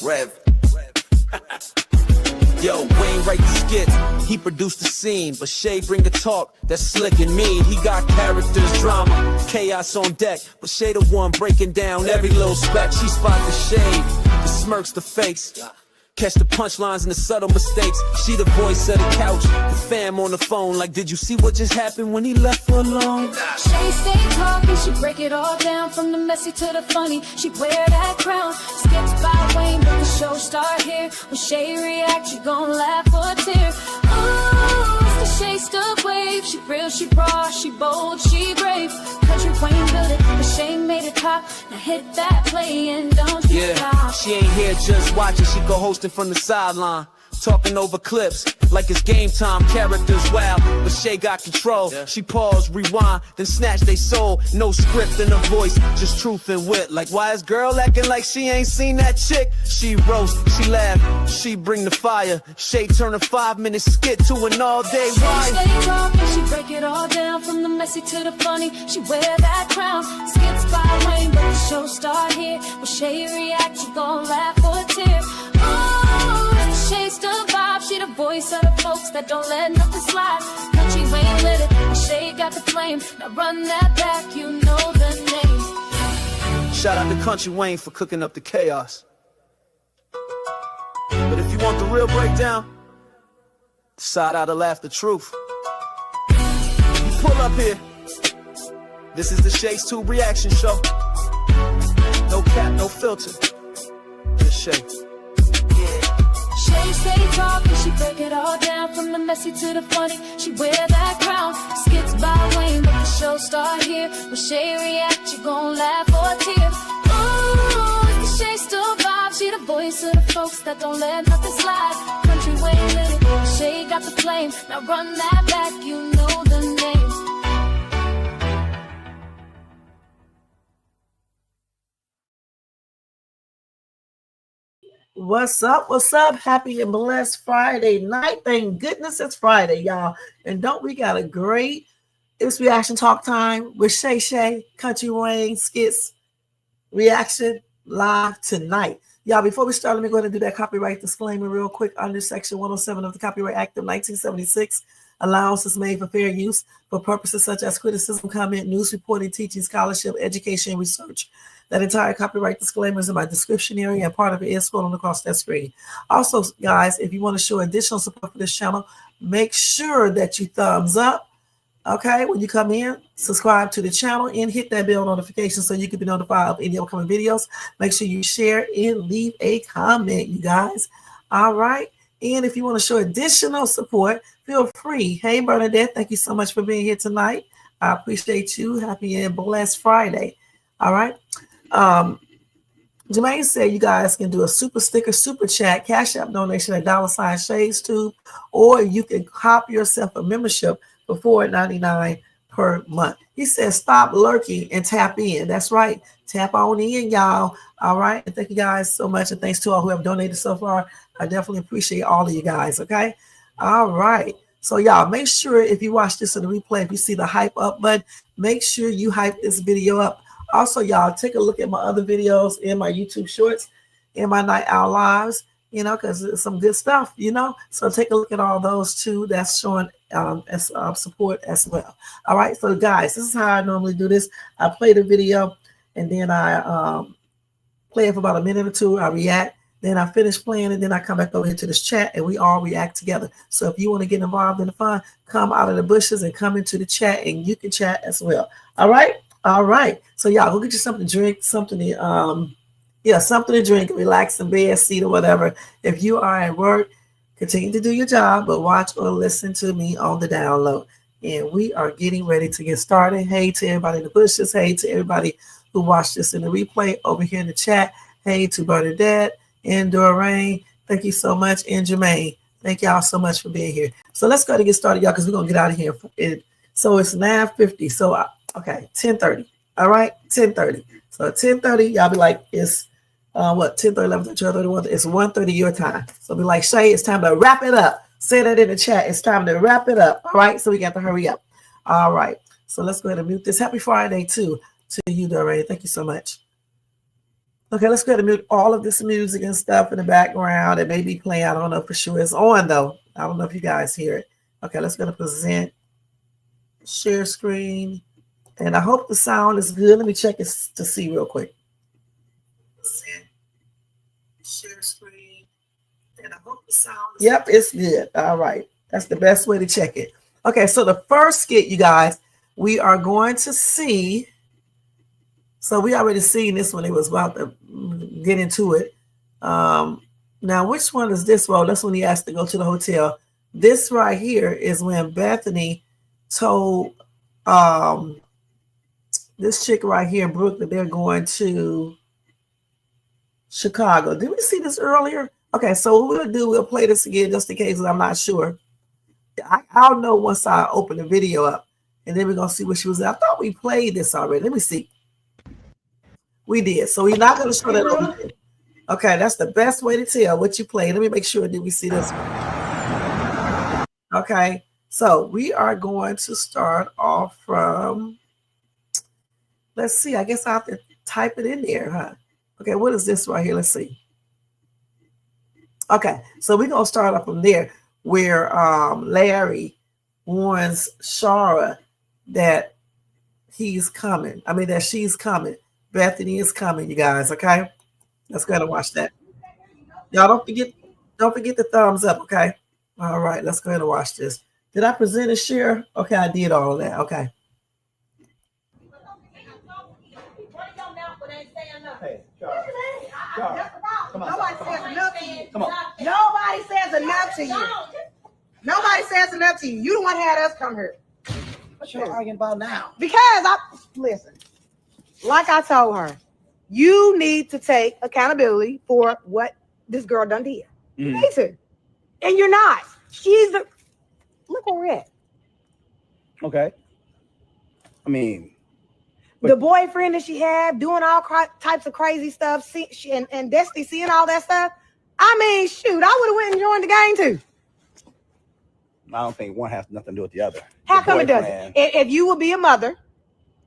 Rev. Yo, Wayne write the skits, he produced the scene, but Shay bring the talk that's slick and mean. He got characters, drama, chaos on deck, but Shay the one breaking down every little speck. She spot the shade, the smirks, the fakes, catch the punchlines and the subtle mistakes. She the voice of the couch, the fam on the phone. Like, did you see what just happened when he left for alone? Shay stay talking, she break it all down, from the messy to the funny. She wear that crown, skits by Wayne, but the show start here. When Shay react, you gon' laugh or tear. Oh, it's the Shay stuck wave. She real, she raw, she bold, she brave. Kountry Wayne built it, but Shay made it pop. Now hit that play and don't stop. She ain't here just watching, she go hosting from the sideline, talking over clips like it's game time. Characters wild, but Shay got control. She pause, rewind, then snatch they soul. No script in her voice, just truth and wit. Like, why is girl acting like she ain't seen that chick? She roast, she laugh, she bring the fire. Shay turn a 5-minute skit to an all-day ride. She stay talking, she break it all down, from the messy to the funny. She wear that crown, skits by Wayne, but the show start here. When Shay react, you gon' laugh or tear. Oh, Shay's the vibe, she the voice of the folks that don't let nothing slide. Kountry Wayne lit it, Shay got the flame. Now run that back, you know the name. Shout out to Kountry Wayne for cooking up the chaos. But if you want the real breakdown, side out to laugh the truth. You pull up here. This is the Shay's 2 reaction show. No cap, no filter. Just Shay. Shay stay talking, she break it all down, from the messy to the funny. She wear that crown, skits by Wayne, but the show start here. When Shay react, you gon' laugh or tear. Ooh, it's the Shay still vibe, she the voice of the folks that don't let nothing slide. Kountry Wayne lit it, Shay got the flame. Now run that back, you know the name. What's up? What's up? Happy and blessed Friday night. Thank goodness it's Friday, y'all. And don't we got a great It's Reaction Talk Time with Shay, Kountry Wayne Skits reaction live tonight. Y'all, before we start, let me go ahead and do that copyright disclaimer real quick. Under Section 107 of the Copyright Act of 1976, allowance is made for fair use for purposes such as criticism, comment, news reporting, teaching, scholarship, education, and research. That entire copyright disclaimer is in my description area, and part of it is scrolling across that screen. Also, guys, if you want to show additional support for this channel, make sure that you thumbs up, okay, when you come in, subscribe to the channel, and hit that bell notification so you can be notified of any upcoming videos. Make sure you share and leave a comment, you guys. All right. And if you want to show additional support, feel free. Hey, Bernadette, thank you so much for being here tonight. I appreciate you. Happy and blessed Friday. All right. Jermaine said you guys can do a super sticker, super chat, cash app donation at $ShadesTube, or you can cop yourself a membership for $4.99 per month. He says stop lurking and tap in. That's right. Tap on in, y'all. All right. And thank you guys so much. And thanks to all who have donated so far. I definitely appreciate all of you guys. Okay. All right. So y'all, make sure if you watch this in the replay, if you see the hype up button, make sure you hype this video up. Also, y'all, take a look at my other videos in my YouTube shorts, in my Night Owl Lives, you know, because it's some good stuff, you know. So take a look at all those too. That's showing as support as well. All right. So, guys, this is how I normally do this. I play the video, and then I play it for about a minute or two. I react. Then I finish playing, and then I come back over here to this chat, and we all react together. So if you want to get involved in the fun, come out of the bushes and come into the chat, and you can chat as well. All right. All right. So y'all go get you something to drink, something to something to drink, relax in bed, seat or whatever. If you are at work, continue to do your job, but watch or listen to me on the download. And we are getting ready to get started. Hey to everybody in the bushes. Hey to everybody who watched this in the replay over here in the chat. Hey to Bernadette and Doreen. Thank you so much. And Jermaine. Thank y'all so much for being here. So let's go ahead and get started, y'all, because we're going to get out of here. So it's 9:50. So okay, 10:30. All right, 10:30. So at 10:30, y'all be like, it's 10:30, 11:30, 12:30, 1:30. It's 1:30 your time. So be like, Shay, it's time to wrap it up. Say that in the chat. It's time to wrap it up. All right, so we got to hurry up. All right, so let's go ahead and mute this. Happy Friday too to you, Doreen. Thank you so much. Okay, let's go ahead and mute all of this music and stuff in the background. It may be playing. I don't know for sure. It's on though. I don't know if you guys hear it. Okay, let's go to present, share screen. And I hope the sound is good. Let me check it to see real quick. Present, share screen. And I hope the sound is Yep, it's good. All right. That's the best way to check it. Okay, so the first skit, you guys, we are going to see. So we already seen this when it was about to get into it. Now, which one is this? Well, that's when he asked to go to the hotel. This right here is when Bethany told this chick right here, Brooke, that they're going to Chicago. Did we see this earlier? Okay, so what we'll do, we'll play this again just in case I'm not sure. I'll know once I open the video up, and then we're going to see what she was at. I thought we played this already. Let me see. We did. So we're not going to show that over here. Okay, that's the best way to tell what you played. Let me make sure that we see this one. Okay, so we are going to start off from, let's see, I guess I have to type it in there, huh? Okay, what is this right here? Let's see. Okay, so we're going to start off from there where Larry warns Shara that he's coming. I mean, that she's coming. Bethany is coming, you guys, okay? Let's go ahead and watch that. Y'all don't forget the thumbs up, okay? All right, let's go ahead and watch this. Did I present and share? Okay, I did all of that. Okay. Hey, Charles, come on. Nobody says enough to you. Come on. Nobody says enough to you. Nobody says enough to you. You the one had us come here. What you arguing about now? Because listen, like I told her, you need to take accountability for what this girl done did. You need to. And you're not. Look where we're at. Okay. I mean, the boyfriend that she had doing all types of crazy stuff, and Destiny seeing all that stuff. I mean, shoot, I would have went and joined the game too. I don't think one has nothing to do with the other. How come it doesn't? If you would be a mother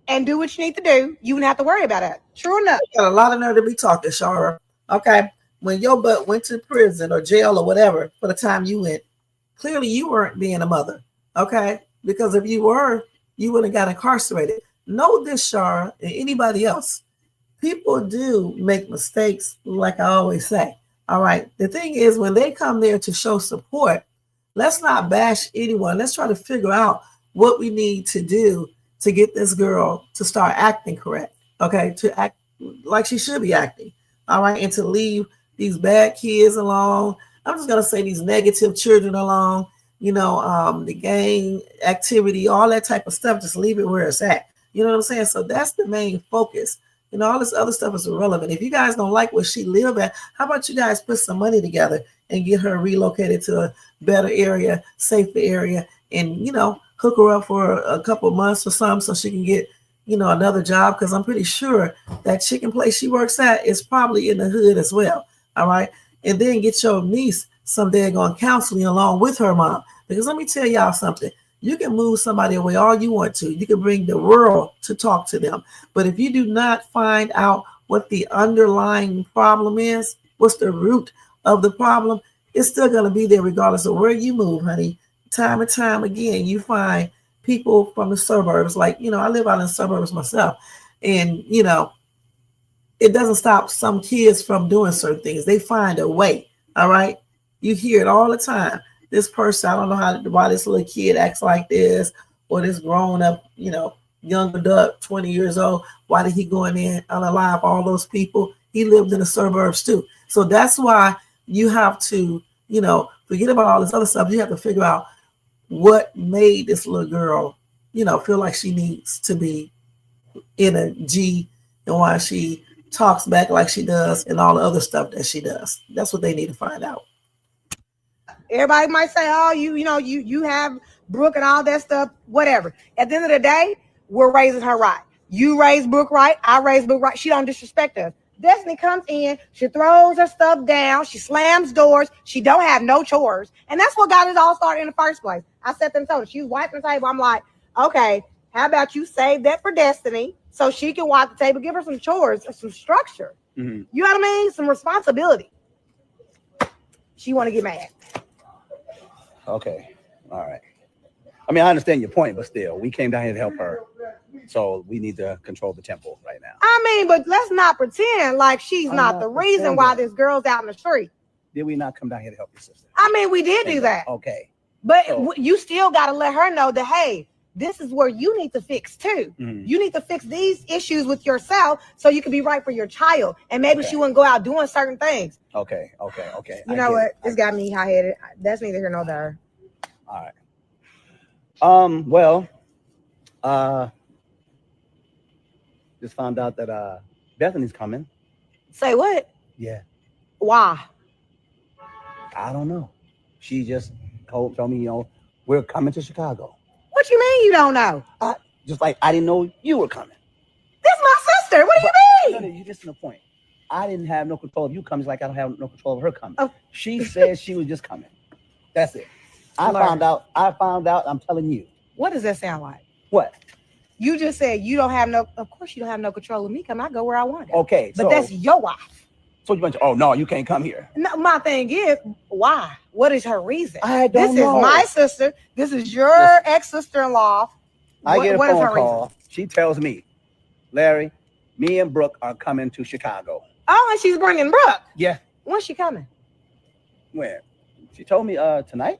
and do what you need to do, you wouldn't have to worry about it. True enough. You got a lot of nerve to be talking, Shara. Okay. When your butt went to prison or jail or whatever for the time you went, clearly you weren't being a mother. Okay. Because if you were, you wouldn't have got incarcerated. Know this, Shara, and anybody else. People do make mistakes, like I always say. All right. The thing is, when they come there to show support, let's not bash anyone. Let's try to figure out what we need to do to get this girl to start acting correct. Okay. To act like she should be acting. All right. And to leave these bad kids alone. I'm just going to say these negative children alone. You know, the gang activity, all that type of stuff, just leave it where it's at. You know what I'm saying? So that's the main focus. You know, all this other stuff is irrelevant. If you guys don't like where she live at, how about you guys put some money together and get her relocated to a better area, safer area, and, you know, hook her up for a couple of months or something so she can get, you know, another job. Because I'm pretty sure that chicken place she works at is probably in the hood as well. All right. And then get your niece some daggone counseling along with her mom. Because let me tell y'all something. You can move somebody away all you want to. You can bring the world to talk to them. But if you do not find out what the underlying problem is, what's the root of the problem, it's still going to be there regardless of where you move, honey. Time and time again, you find people from the suburbs. Like, you know, I live out in the suburbs myself. And, you know, it doesn't stop some kids from doing certain things. They find a way, all right? You hear it all the time. This person, I don't know why this little kid acts like this, or this grown up, you know, young adult, 20 years old. Why did he go in there unalive all those people? He lived in the suburbs too. So that's why you have to, you know, forget about all this other stuff. You have to figure out what made this little girl, you know, feel like she needs to be in a G, and why she talks back like she does and all the other stuff that she does. That's what they need to find out. Everybody might say, oh, you have Brooke and all that stuff, whatever. At the end of the day, we're raising her right. You raise Brooke right. I raise Brooke right. She don't disrespect us. Destiny comes in. She throws her stuff down. She slams doors. She don't have no chores. And that's what got it all started in the first place. I sat there and told her. She was wiping the table. I'm like, okay, how about you save that for Destiny so she can wipe the table, give her some chores, some structure. You know what I mean? Some responsibility. She want to get mad. Okay. All right. I mean, I understand your point, but still, we came down here to help her. So we need to control the tempo right now. I mean, but let's not pretend like she's not the reason why this girl's out in the street. Did we not come down here to help your sister? I mean, we did do that. Okay. But you still got to let her know that, hey, this is where you need to fix too. You need to fix these issues with yourself so you can be right for your child. And maybe she wouldn't go out doing certain things. Okay. You know what? This got me hot-headed. That's neither here nor there. All right. Well, just found out that Bethany's coming. Say what? Yeah. Why? I don't know. She just told me, you know, we're coming to Chicago. What you mean you don't know? Just like I didn't know you were coming. This my sister. What do you mean? You listen to the point. I didn't have no control of you coming, like I don't have no control of her coming. Oh. She said she was just coming. That's it. I found out. I'm telling you. What does that sound like? What? You just said you don't have no. Of course, you don't have no control of me. Come, I go where I want to. Okay, but that's your wife. So you went. Oh no, you can't come here. No, my thing is why? What is her reason? I don't know. This is my sister. This is your ex-sister-in-law. I get a phone call. Reason? She tells me, Larry, me and Brooke are coming to Chicago. Oh, and she's bringing Brooke. Yeah. When's she coming? When? She told me tonight.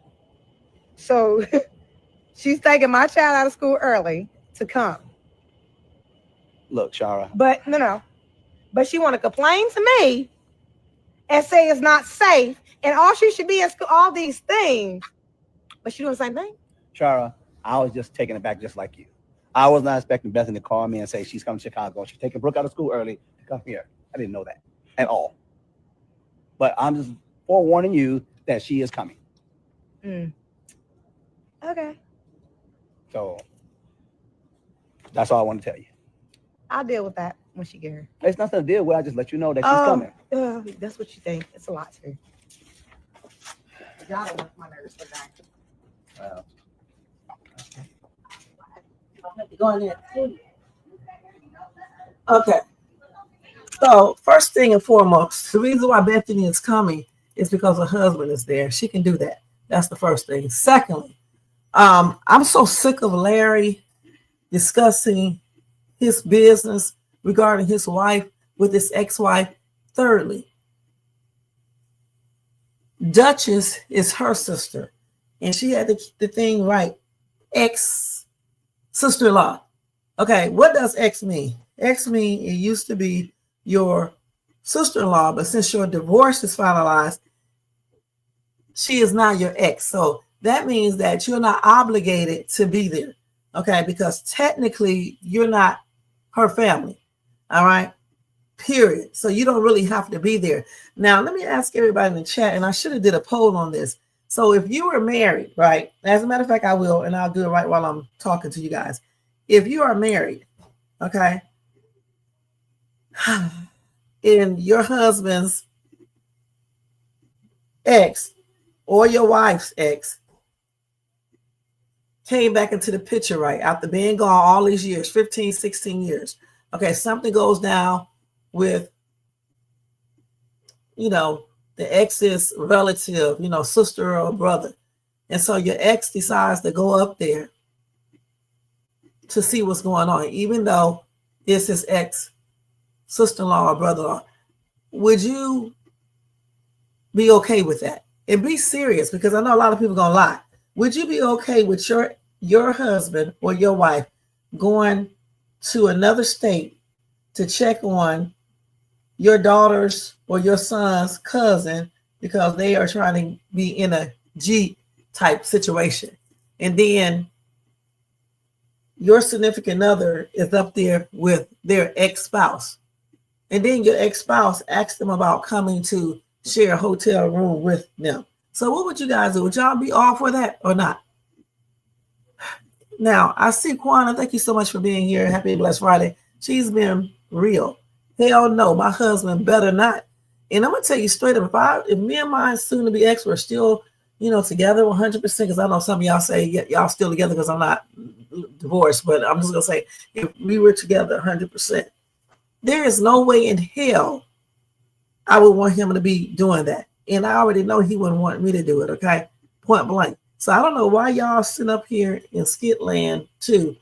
So she's taking my child out of school early to come. Look, Shara. But no. But she want to complain to me and say it's not safe and all she should be in school, all these things. But she doing the same thing? Shara, I was just taken aback just like you. I was not expecting Bethany to call me and say she's coming to Chicago. She's taking Brooke out of school early to come here. I didn't know that at all. But I'm just forewarning you that she is coming. Okay. So that's all I want to tell you. I'll deal with that when she get here. There's nothing to deal with. I just let you know that she's coming. That's what you think. It's a lot too. Y'all don't want my nerves for that. Well, I'll have to go in there. Okay. So first thing and foremost, the reason why Bethany is coming is because her husband is there. She can do that. That's the first thing. Secondly, I'm so sick of Larry discussing his business regarding his wife with his ex-wife. Thirdly, Duchess is her sister, and she had to keep the thing right. Ex-sister-in-law. Okay, what does ex mean? Ex mean it used to be your sister-in-law, but since your divorce is finalized, she is now your ex. So that means that you're not obligated to be there. Okay, because technically you're not her family. All right, period. So you don't really have to be there. Now, let me ask everybody in the chat, and I should have did a poll on this. So if you were married, right? As a matter of fact, I will, and I'll do it right while I'm talking to you guys. If you are married, okay, and your husband's ex or your wife's ex came back into the picture, right, after being gone all these years, 15, 16 years. Okay, something goes down with, the ex's relative, sister or brother. And so your ex decides to go up there to see what's going on, even though it's his ex sister-in-law or brother-in-law. Would you be okay with that? And be serious, because I know a lot of people are gonna lie. Would you be okay with your husband or your wife going to another state to check on your daughter's or your son's cousin because they are trying to be in a G type situation, and then your significant other is up there with their ex-spouse, and then your ex-spouse asks them about coming to share a hotel room with them? So what would you guys do? Would y'all be all for that or not? Now, I see Kwana. Thank you so much for being here. Happy Blessed Friday. She's been real. Hell no, my husband better not. And I'm gonna tell you straight up, if me and my soon-to-be ex were still, together 100%, because I know some of y'all say y'all still together because I'm not divorced, but I'm just gonna say if we were together 100%, there is no way in hell I would want him to be doing that. And I already know he wouldn't want me to do it, okay? Point blank. So I don't know why y'all sitting up here in Skitland too,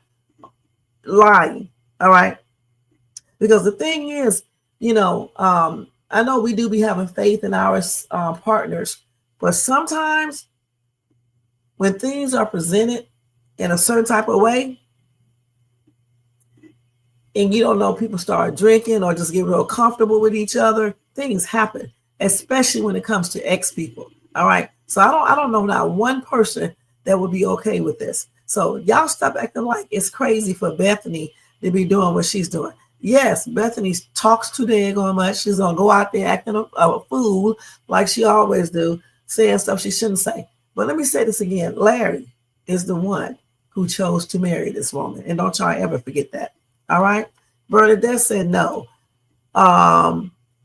lying, all right? Because the thing is, I know we do be having faith in our partners, but sometimes when things are presented in a certain type of way, and you don't know, people start drinking or just get real comfortable with each other, things happen, especially when it comes to ex people. All right. So I don't know not one person that would be okay with this. So y'all stop acting like it's crazy for Bethany to be doing what she's doing. Yes, Bethany talks too daggone much. She's gonna go out there acting a fool like she always do, saying stuff she shouldn't say. But let me say this again. Larry is the one who chose to marry this woman. And don't y'all ever forget that. All right. Bernadette said no.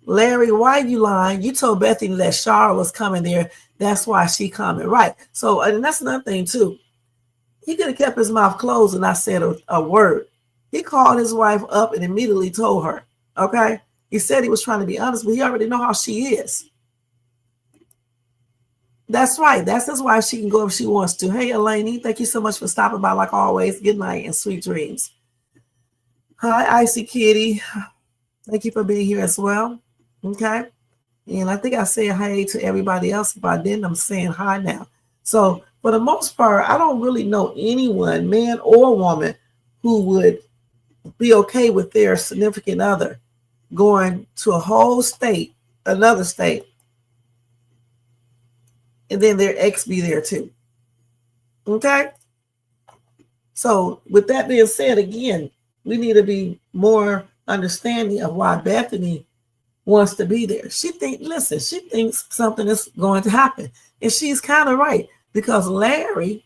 Larry, why are you lying? You told Bethany that Shara was coming there. That's why she coming. Right. So, and that's another thing too. He could have kept his mouth closed and not said a word. He called his wife up and immediately told her. Okay. He said he was trying to be honest, but he already know how she is. That's right. That's his wife. She can go if she wants to. Hey, Elaine, thank you so much for stopping by like always. Good night and sweet dreams. Hi, Icy Kitty. Thank you for being here as well. Okay. And I think I said hi to everybody else. If I didn't, I'm saying hi now. So for the most part, I don't really know anyone, man or woman, who would be okay with their significant other going to a whole state, another state, and then their ex be there too. Okay. So with that being said, again, we need to be more understanding of why Bethany wants to be there. She thinks something is going to happen. And she's kind of right, because Laurie,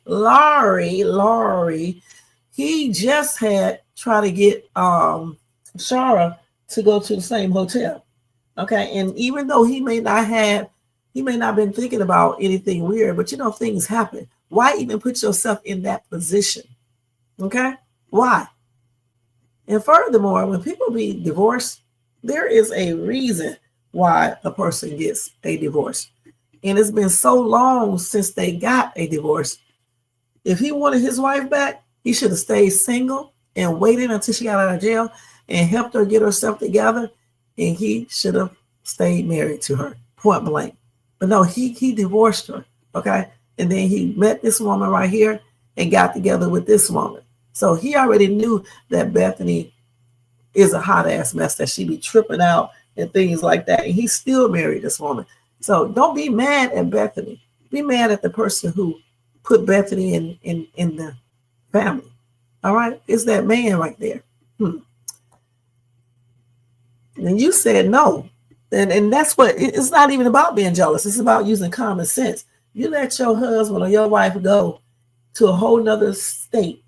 he just had tried to get Shara to go to the same hotel. Okay. And even though he may not have been thinking about anything weird, but things happen. Why even put yourself in that position? Okay. Why? And furthermore, when people be divorced, there is a reason why a person gets a divorce. And it's been so long since they got a divorce. If he wanted his wife back, he should have stayed single and waited until she got out of jail and helped her get herself together. And he should have stayed married to her, point blank. But no, he divorced her, okay? And then he met this woman right here and got together with this woman. So he already knew that Bethany is a hot ass mess, that she be tripping out and things like that. And he still married this woman. So don't be mad at Bethany. Be mad at the person who put Bethany in the family. All right? It's that man right there. And you said no. And that's what, it's not even about being jealous. It's about using common sense. You let your husband or your wife go to a whole nother state,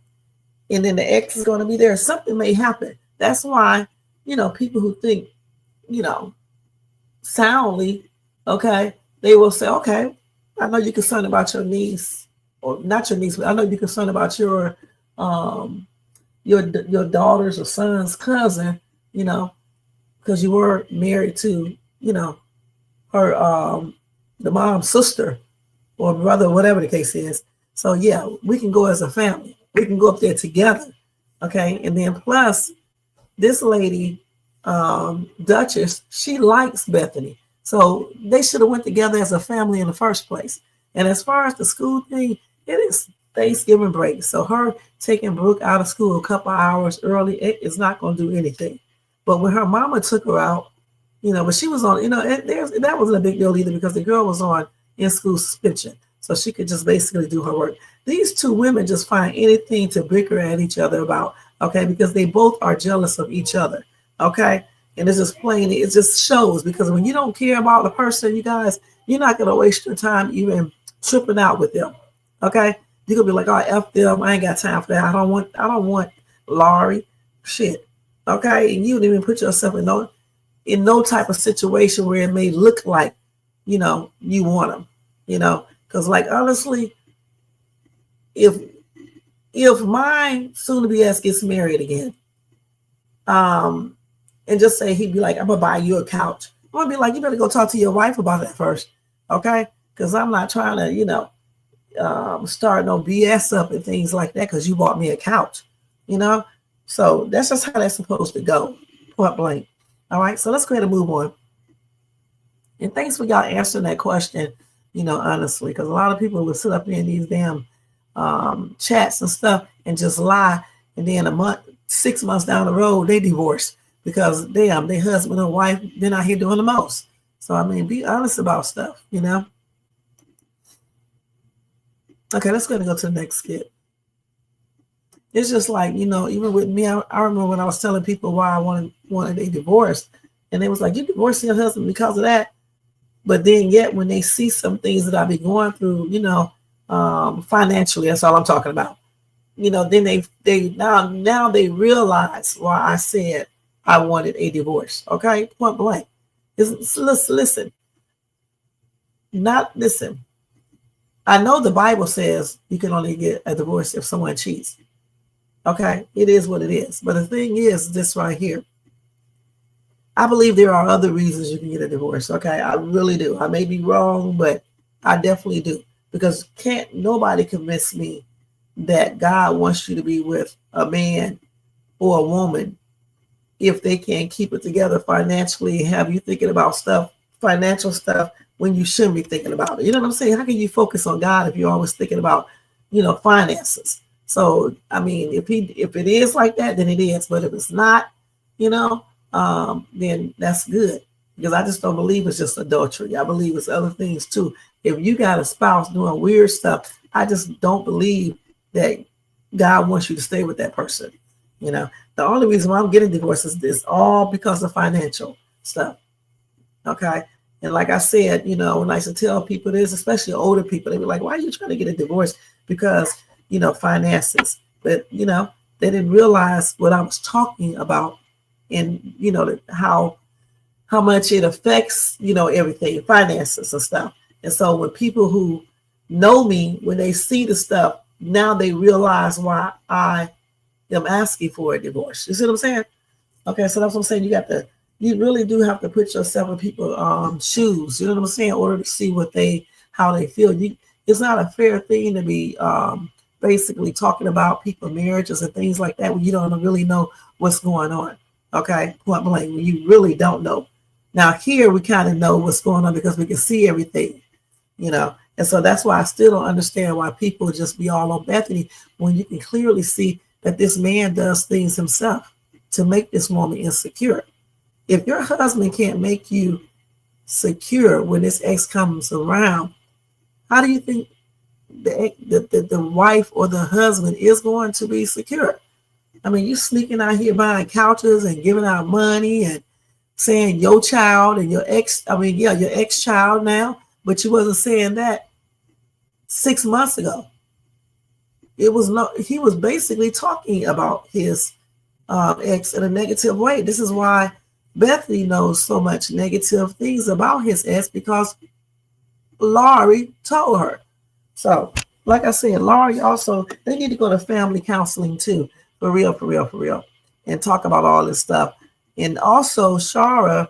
and then the ex is going to be there. Something may happen. That's why, people who think, soundly, okay, they will say, okay, I know you're concerned about your niece, or not your niece, but I know you're concerned about your daughter's or son's cousin, because you were married to, her, the mom's sister or brother, whatever the case is. So yeah, we can go as a family. We can go up there together. Okay. And then plus this lady, Duchess, she likes Bethany. So they should have went together as a family in the first place. And as far as the school thing, it is Thanksgiving break. So her taking Brooke out of school a couple hours early, it is not going to do anything. But when her mama took her out, but she was on, that wasn't a big deal either, because the girl was on in-school suspension. So she could just basically do her work. These two women just find anything to bicker at each other about, okay, because they both are jealous of each other, okay? And it's just plain, it just shows, because when you don't care about the person, you guys, you're not going to waste your time even tripping out with them, okay? You're going to be like, oh, F them, I ain't got time for that. I don't want Laurie, shit, okay? And you didn't even put yourself in no type of situation where it may look like, you want them, because like, honestly, if my soon-to-be ass gets married again, and just say he'd be like, I'm gonna buy you a couch I'm gonna be like, you better go talk to your wife about that first, okay? Because I'm not trying to, start no BS up and things like that because you bought me a couch, you know? So that's just how that's supposed to go, point blank. All right, so let's go ahead and move on. And thanks for y'all answering that question, honestly, because a lot of people will sit up in these damn chats and stuff and just lie. And then 6 months down the road, they divorce because damn, their husband or wife been out here doing the most. So, I mean, be honest about stuff, Okay, let's go ahead and go to the next skit. It's just like, even with me, I remember when I was telling people why I wanted a divorce, and they was like, you divorcing your husband because of that? But then yet when they see some things that I've been going through, financially, that's all I'm talking about. Then now they realize why I said I wanted a divorce. Okay, point blank. Listen. I know the Bible says you can only get a divorce if someone cheats. Okay, it is what it is. But the thing is this right here. I believe there are other reasons you can get a divorce. Okay, I really do. I may be wrong, but I definitely do. Because can't nobody convince me that God wants you to be with a man or a woman if they can't keep it together financially, have you thinking about financial stuff, when you shouldn't be thinking about it. You know what I'm saying? How can you focus on God if you're always thinking about, finances? So, I mean, if it is like that, then it is. But if it's not, then that's good. Because I just don't believe it's just adultery. I believe it's other things too. If you got a spouse doing weird stuff, I just don't believe that God wants you to stay with that person. The only reason why I'm getting divorced is all because of financial stuff. Okay. And like I said, when I used to tell people this, especially older people, they were like, why are you trying to get a divorce? Because, finances. But, they didn't realize what I was talking about and, how much it affects, everything, finances and stuff. And so when people who know me, when they see the stuff, now they realize why I am asking for a divorce. You see what I'm saying? Okay, so that's what I'm saying. You really do have to put yourself in people's shoes. You know what I'm saying? In order to see how they feel. It's not a fair thing to be basically talking about people's marriages and things like that when you don't really know what's going on. Okay, point blank, when you really don't know. Now here we kind of know what's going on because we can see everything, and so that's why I still don't understand why people just be all on Bethany when you can clearly see that this man does things himself to make this woman insecure. If your husband can't make you secure when this ex comes around, how do you think the wife or the husband is going to be secure? I mean, you sneaking out here buying couches and giving out money and saying your child and your ex-child now, but you wasn't saying that 6 months ago. He was basically talking about his ex in a negative way. This is why Bethany knows so much negative things about his ex, because Laurie told her. So, like I said, Laurie also, they need to go to family counseling too, for real, and talk about all this stuff. And also, Shara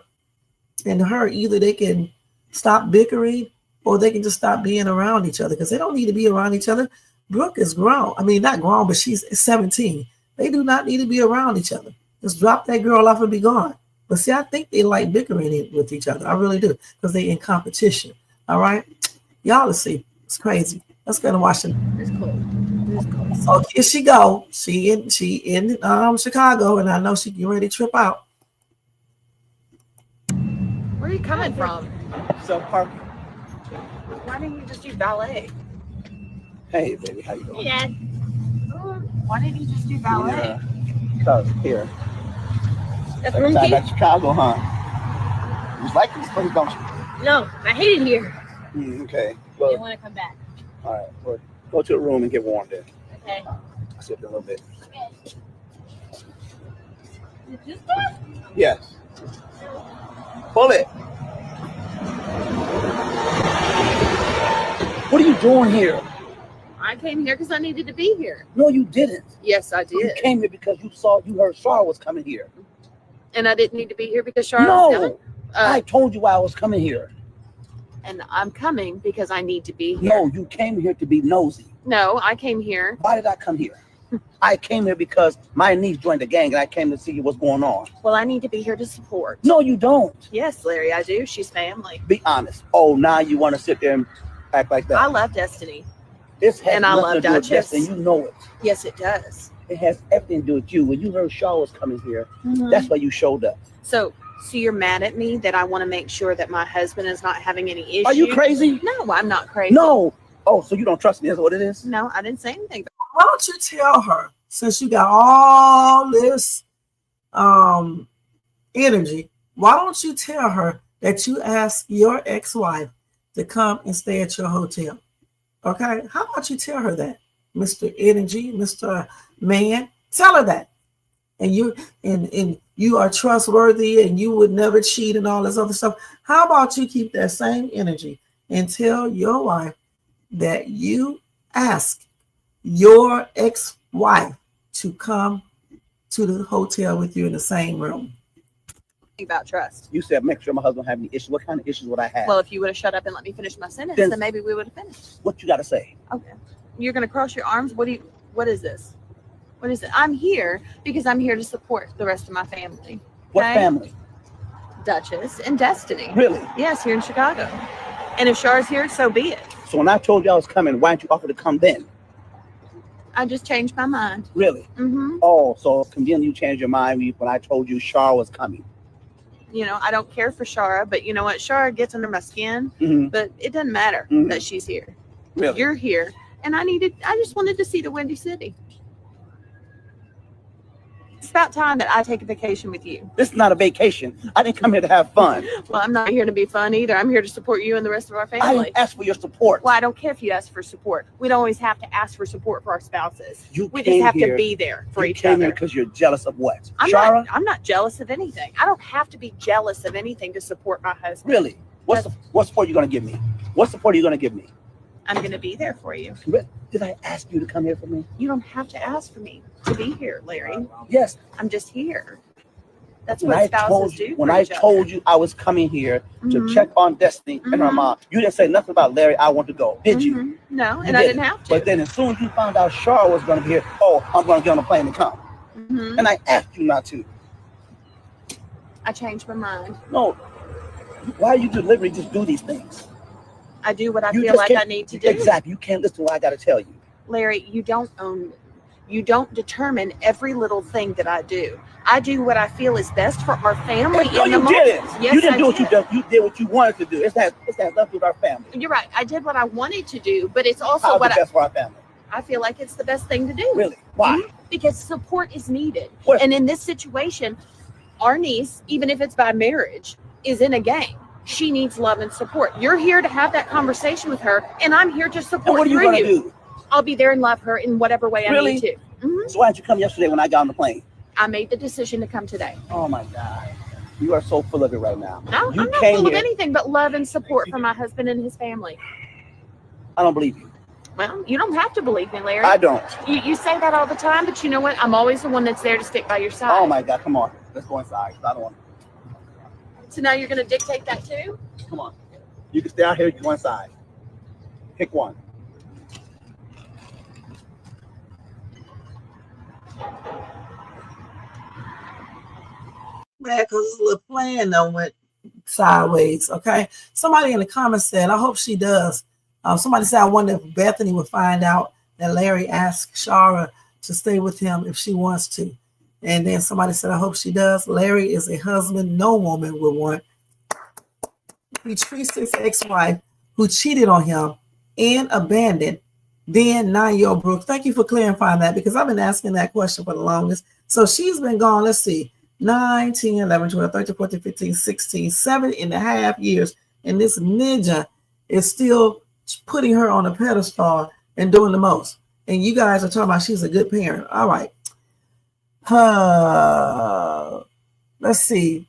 and her, either they can stop bickering or they can just stop being around each other, because they don't need to be around each other. Brooke is grown. I mean, not grown, but she's 17. They do not need to be around each other. Just drop that girl off and be gone. But see, I think they like bickering with each other. I really do, because they in competition. All right, y'all, let's see. It's crazy. Let's go and watch it. It's cold. So here she go. She in Chicago, and I know she get ready to trip out. Where are you coming from? So parking. Why didn't you just do ballet? Hey, baby, how you doing? Yeah. Why didn't you just do ballet? So here. That's Second room time key? at Chicago, huh? You like this place, don't you? No, I hate it here. Okay. I Well, didn't want to come back. all right. Well, go to the room and get warm then. Okay. I'll sit there a little bit. Is this that? Yes. Pull it. What are you doing here? I came here because I needed to be here. No, you didn't. Yes, I You did. came here because you heard Shara was coming here. And I didn't need to be here because Charlotte was No. coming? I told you I was coming here. And I'm coming because I need to be here. No, you came here to be nosy. No, I came here. Why did I come here? I came here because my niece joined the gang and I came to see what's going on. Well, I need to be here to support. No, you don't. Yes, Larry, I do. She's family. Be honest. Oh, now you want to sit there and act like that. I love Destiny. This has and I nothing love to do with Duchess. Destiny. You know it. Yes, it does. It has everything to do with you. When you heard Shaw was coming here, Mhm. that's why you showed up. So you're mad at me that I want to make sure that my husband is not having any issues? Are you crazy? No, I'm not crazy. No. Oh, so you don't trust me? That's what it is? No, I didn't say anything. Why don't you tell her, since you got all this energy, why don't you tell her that you asked your ex-wife to come and stay at your hotel? Okay, how about you tell her that, Mr. Energy, Mr. Man? Tell her that, and you are trustworthy, and you would never cheat, and all this other stuff. How about you keep that same energy and tell your wife that you ask your ex-wife to come to the hotel with you in the same room? About trust. You said make sure my husband have any issues. What kind of issues would I have? Well, if you would have shut up and let me finish my sentence, Then- then maybe we would have finished. What you got to say? Okay. You're gonna cross your arms? What is this? What is it? I'm here because I'm here to support the rest of my family. What Okay? family? Duchess and Destiny. Really? Yes, here in Chicago. And if Char's here, so be it. So when I told you I was coming, why didn't you offer to come then? I just changed my mind. Really? Mm-hmm. Oh, so convenient you changed your mind when I told you Shar was coming. You know, I don't care for Shara, but you know what? Shara gets under my skin, Mm-hmm. but it doesn't matter Mhm. that she's here. Really? You're here. And I just wanted to see the Windy City. It's about time that I take a vacation with you. This is not a vacation. I didn't come here to have fun. Well, I'm not here to be fun either. I'm here to support you and the rest of our I family. didn't ask for your support. Well, I don't care if you ask for support. We don't always have to ask for support for our spouses. You We came just have here- to be there for You each came other. here because you're jealous of what? I'm Shara? not jealous of anything. I don't have to be jealous of anything to support my husband. Really? What support are you going to give me? What support are you going to give me? I'm going to be there for you. Did I ask you to come here for me? You don't have to ask for me to be here, Larry. Yes. I'm just here. That's When what I spouses do. when for I each other. told you I was coming here to Mhm. check on Destiny and her Mhm. mom, you didn't say nothing about Larry. I want to go. Did you? Mhm. No, You and I didn't have to. But then as soon as you found out Shar was going to be here, oh, I'm going to get on a plane and come. Mhm. And I asked you not to. I changed my mind. No. Why you deliberately just do these things? I do what I You feel just like I can't- need to do. Exactly. You can't listen to what I got to tell you. Larry, you don't own me. You don't determine every little thing that I do. I do what I feel is best for our family. No, in you the didn't. moment. Yes, You didn't I do what you did. did. You did what you wanted to do. It's that nothing to do with our family. You're right. I did what I wanted to do, but it's also How's what the best for our family? I feel like it's the best thing to do. Really? Why? Mhm. Because support is needed. What- And in this situation, our niece, even if it's by marriage, is in a gang. She needs love and support. You're here to have that conversation with her, and I'm here to And support what are you through going to you. do? I'll be there and love her in whatever way I Really? need to. Mhm. So why didn't you come yesterday when I got on the plane? I made the decision to come today. Oh my God. You are so full of it right now. No, You I'm not came full of here- anything but love and support for my husband and his family. I don't believe you. Well, you don't have to believe me, Larry. I don't. You say that all the time, but you know what? I'm always the one that's there to stick by your side. Oh my God. Come on. Let's go inside. I don't want. So now you're going to dictate that too? Come on. You can stay out here. You can go inside. Pick one. Man, because this little plan done went sideways. Okay. Somebody in the comments said, I hope she does. Somebody said, I wonder if Bethany would find out that Larry asked Shara to stay with him if she wants to. And then somebody said, I hope she does. Larry is a husband no woman would want. He treats his ex-wife who cheated on him and abandoned then 9-year-old Brooke. Thank you for clarifying that, because I've been asking that question for the longest. So she's been gone, let's see, 9, 10, 11, 12, 13, 14, 15, 16, 7.5 years. And this ninja is still putting her on a pedestal and doing the most. And you guys are talking about she's a good parent. All right. Let's see.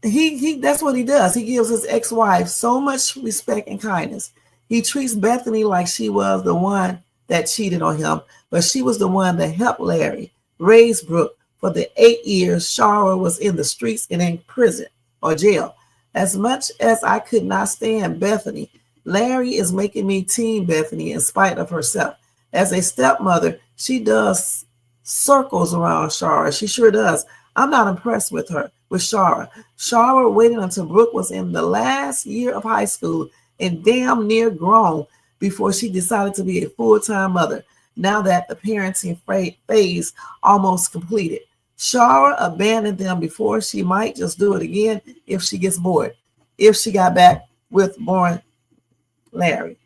He that's what he does. He gives his ex-wife so much respect and kindness. He treats Bethany like she was the one that cheated on him, but she was the one that helped Larry raise Brooke, for the 8 years Shara was in the streets and in prison or jail. As much as I could not stand Bethany, Larry is making me team Bethany in spite of herself. As a stepmother, she does circles around Shara. She sure does. I'm not impressed with her, with Shara. Shara waited until Brooke was in the last year of high school and damn near grown before she decided to be a full-time mother, now that the parenting phase almost completed. Shara abandoned them before she might just do it again if she gets bored, if she got back with born Larry.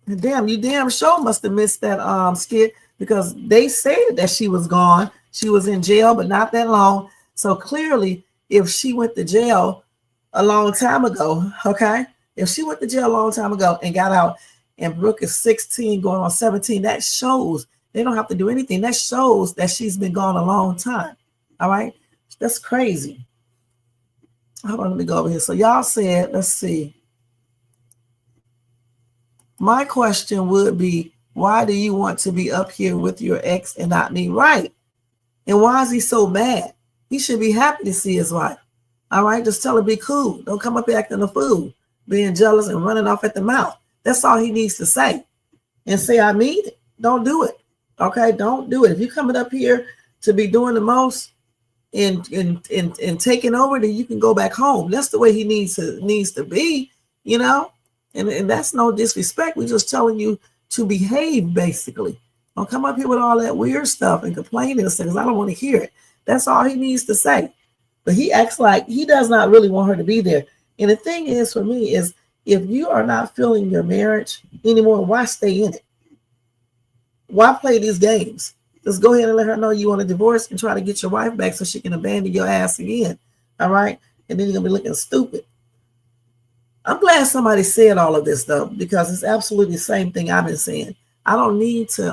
Damn, you damn sure must have missed that skit, because they said that she was gone. She was in jail, but not that long. So clearly, if she went to jail a long time ago, okay, if she went to jail a long time ago and got out, and Brooke is 16 going on 17, that shows they don't have to do anything. That shows that she's been gone a long time. All right, that's crazy. Hold on, let me go over here. So y'all said, let's see. My question would be, why do you want to be up here with your ex and not me? Right. And why is he so mad? He should be happy to see his wife. All right, just tell her be cool. Don't come up here acting a fool, being jealous and running off at the mouth. That's all he needs to say. And say, I mean it. Don't do it. Okay, don't do it. If you're coming up here to be doing the most and taking over, then you can go back home. That's the way he needs to be, you know? And that's no disrespect. We're just telling you to behave, basically. Don't come up here with all that weird stuff and complaining and stuff, because I don't want to hear it. That's all he needs to say. But he acts like he does not really want her to be there. And the thing is, for me, is if you are not feeling your marriage anymore, why stay in it? Why play these games? Just go ahead and let her know you want a divorce and try to get your wife back so she can abandon your ass again. All right? And then you're going to be looking stupid. I'm glad somebody said all of this, though, because it's absolutely the same thing I've been saying. I don't need to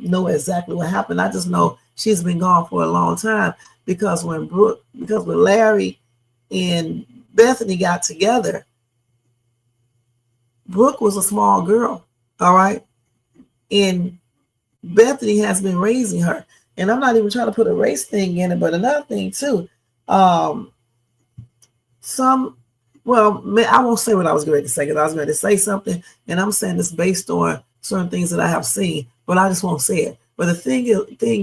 know exactly what happened. I just know she's been gone for a long time, because when Larry and Bethany got together, Brooke was a small girl, all right? And Bethany has been raising her. And I'm not even trying to put a race thing in it, but another thing, too. Well, I won't say what I was going to say, because I was going to say something, and I'm saying this based on certain things that I have seen, but I just won't say it. But the thing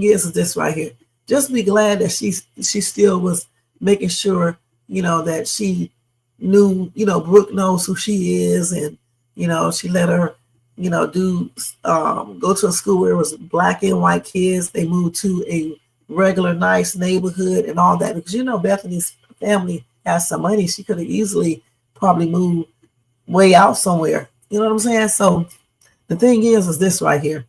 is this right here. Just be glad that she still was making sure, you know, that she knew, you know, Brooke knows who she is, and, you know, she let her, you know, go to a school where it was black and white kids. They moved to a regular, nice neighborhood and all that, because, you know, Bethany's family has some money. She could have easily probably moved way out somewhere. You know what I'm saying? So the thing is this right here.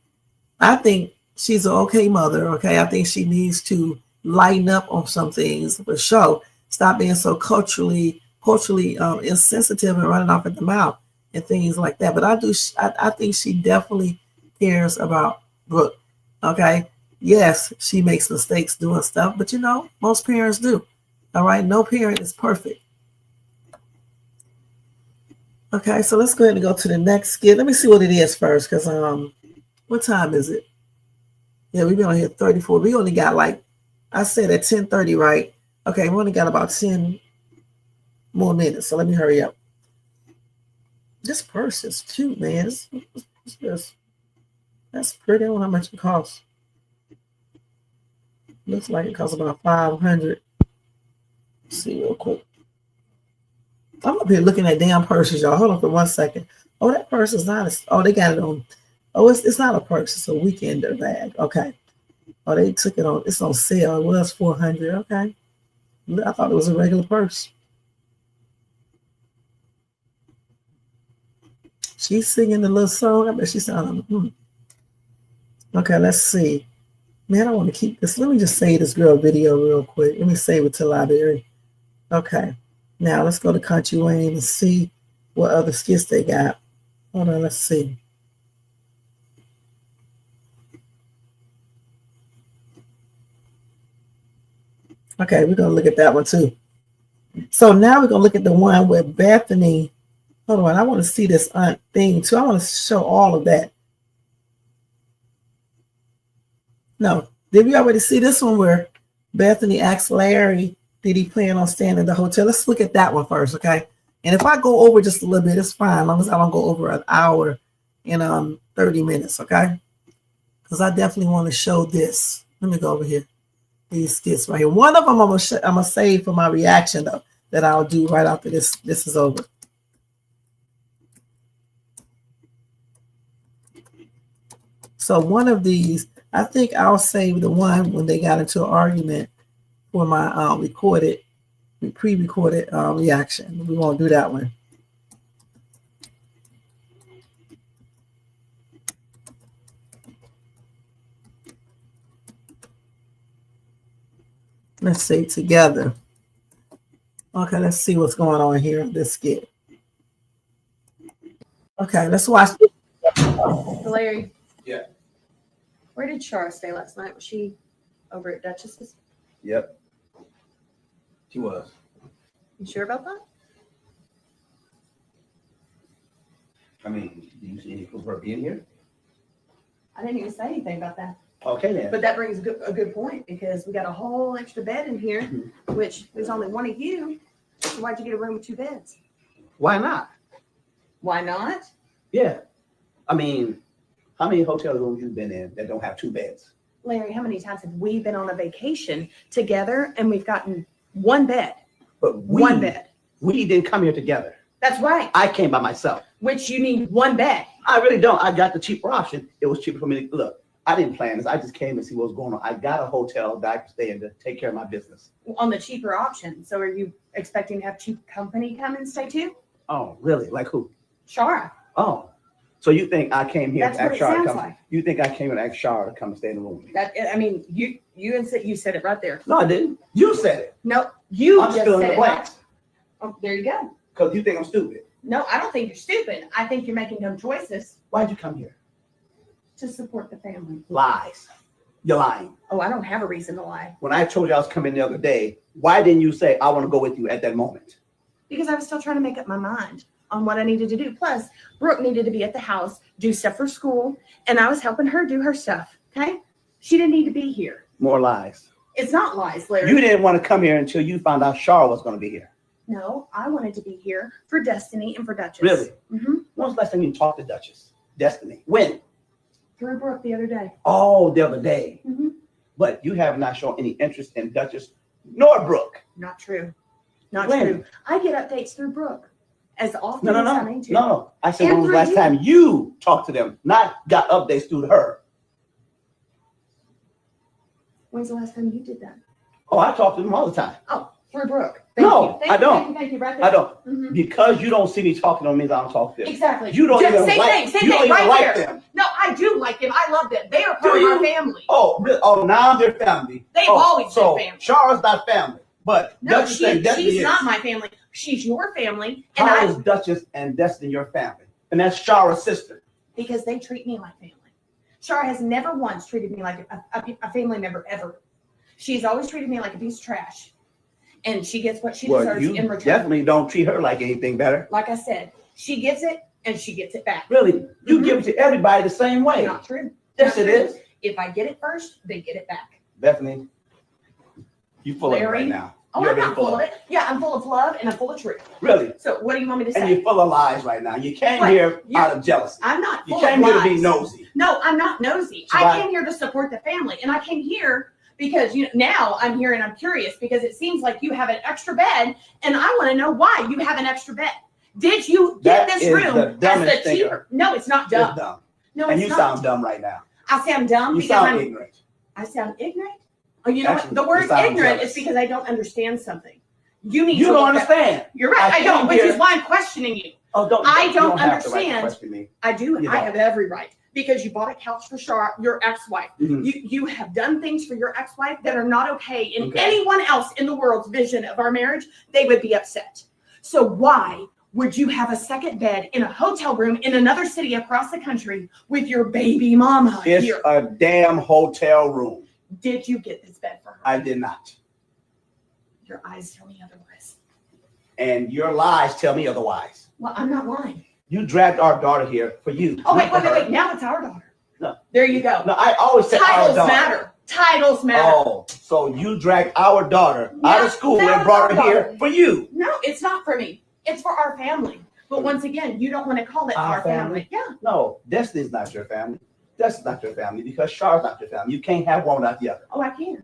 I think she's an okay mother. Okay. I think she needs to lighten up on some things for sure. Stop being so culturally insensitive and running off at the mouth and things like that. But I think she definitely cares about Brooke. Okay. Yes, she makes mistakes doing stuff, but you know, most parents do. All right, no parent is perfect. Okay, so let's go ahead and go to the next skit. Let me see what it is first, because what time is it? Yeah, we've been on here 34. We only got, like, I said at 10:30, right? Okay, we only got about 10 more minutes, so let me hurry up. This purse is cute, man. That's pretty. I don't know how much it costs. Looks like it costs about $500. See real quick. I'm up here looking at damn purses, y'all. Hold on for 1 second. Oh, that purse is not they got it on. Oh, it's not a purse, it's a weekender bag. Okay. Oh, they took it on, it's on sale. It was $400. Okay. I thought it was a regular purse. She's singing the little song. I bet she's sounding. Okay, let's see. Man, I want to keep this. Let me just save this girl video real quick. Let me save it to library. Okay, now let's go to Kountry Wayne and see what other skits they got. Hold on, let's see. Okay, we're going to look at that one too. So now we're going to look at the one where Bethany, Hold on, I want to see this thing too. I want to show all of that. No, did we already see this one where Bethany asked Larry, did he plan on staying in the hotel? Let's look at that one first, okay? And if I go over just a little bit, it's fine, as long as I don't go over an hour and 30 minutes, okay? Because I definitely want to show this. Let me go over here. These skits right here. One of them I'm gonna save for my reaction though, that I'll do right after this is over. So one of these, I think I'll save the one when they got into an argument for my pre-recorded reaction. We won't do that one. Let's see together. Okay, let's see what's going on here in this skit. Okay, let's watch. Larry. Yeah. Where did Shara stay last night? Was she over at Duchess's? Yep. She was. You sure about that? I mean, do you see any proof of her being here? I didn't even say anything about that. Okay then. But that brings a good point because we got a whole extra bed in here, which there's only one of you. So why'd you get a room with 2 beds? Why not? Why not? Yeah. I mean, how many hotel rooms you've been in that don't have 2 beds? Larry, how many times have we been on a vacation together and we've gotten 1 bed? But 1 bed. We didn't come here together. That's right. I came by myself. Which you need 1 bed. I really don't. I got the cheaper option. It was cheaper for me to look. I didn't plan this. I just came and see what was going on. I got a hotel that I could stay in to take care of my business. On the cheaper option. So are you expecting to have cheap company come and stay too? Oh, really? Like who? Shara. Oh, so you think I came here That's to ask what it Shara to sounds come? like. You think I came and asked Shara to come and stay in the room with me? That I mean, you said it right there. No, I didn't. You said it. No, you I'm just still in said the it. blanks Oh, there you go. because you think I'm stupid. No, I don't think you're stupid. I think you're making dumb choices Why'd you come here? to support the family. Lies. You're lying. Oh, I don't have a reason to lie When I told you I was coming the other day, why didn't you say I want to go with you at that moment? because I was still trying to make up my mind on what I needed to do. Plus, Brooke needed to be at the house, do stuff for school, and I was helping her do her stuff. Okay? She didn't need to be here. More lies. It's not lies, Larry. You didn't want to come here until you found out Shara was going to be here. No, I wanted to be here for Destiny and for Duchess. Really? Mm-hmm. When was the last time you talked to Duchess? Destiny. When? Through Brooke the other day. Oh, the other day. Mm-hmm. But you have not shown any interest in Duchess nor Brooke. Not true. Not When? true. I get updates through Brooke as often No. as I need to. No. I said, And when was the through last you. time you talked to them, not got updates through her? When's the last time you did that? Oh, I talk to them all the time. Oh, through Brooke. No, Thank I you, don't. Thank you. Right there. I don't. Mhm. Because you don't see me talking to them means I don't talk to them. Exactly. You don't Just even same like, thing, you don't even right like there. them. No, I do like them. I love them. They are part Do of you? our family. Oh, really? Oh, now they're family. They've Oh, always so been family. Shara's not family, but No, Duchess and Destiny she's is. not my family. She's your family. And How is Duchess and Destiny your family? And that's Shara's sister. because they treat me like family. Shara has never once treated me like a family member ever. She's always treated me like a piece of trash. And she gets what she Well, deserves you in return. definitely don't treat her like anything better. Like I said, she gives it and she gets it back. Really, you Mhm. give it to everybody the same way. Not true. Yes, Not it true. is. If I get it first, they get it back. Bethany, you full of it Larry? right now. Oh, You're I'm really not full of it. Yeah, I'm full of love and I'm full of truth. Really, So what do you want me to and say? you're full of lies right now. You came What? here You- out of jealousy. I'm not You full came of here lies. to be nosy. No, I'm not nosy. So I why- came here to support the family, and I came here because now I'm here and I'm curious because it seems like you have an extra bed, and I want to know why you have an extra bed. Did you get That this is room the as dumbest the thing cheaper? No, it's not It's dumb. dumb. No, And it's you not. sound dumb right now. I sound dumb You because sound I'm. ignorant. I sound ignorant. Oh, you know Actually, what? The you word sound ignorant jealous. is because I don't understand something. You need You to don't look up- understand. You're right. I I don't, came which here- is why I'm questioning you. Oh, don't. I you don't have the right to understand. question me. I do. You I don't. have every right because you bought a couch for your ex-wife. Mhm. You have done things for your ex-wife that are not okay. In Okay. anyone else in the world's vision of our marriage, they would be upset. So why would you have a second bed in a hotel room in another city across the country with your baby mama It's here? a damn hotel room. Did you get this bed for her? I did not. Your eyes tell me otherwise. And your lies tell me otherwise. Well, I'm not lying. You dragged our daughter here for you. Oh, wait. Now it's our daughter. No. There you go. No, I always said Titles our daughter. matter. Titles matter. Oh, so you dragged our daughter out of school now and brought it's her our here daughter. for you. No, it's not for me. It's for our family. But once again, you don't want to call it our family. Yeah. No, Destiny's not your family. Destiny's not your family because Char's not your family. You can't have one without the other. Oh, I can.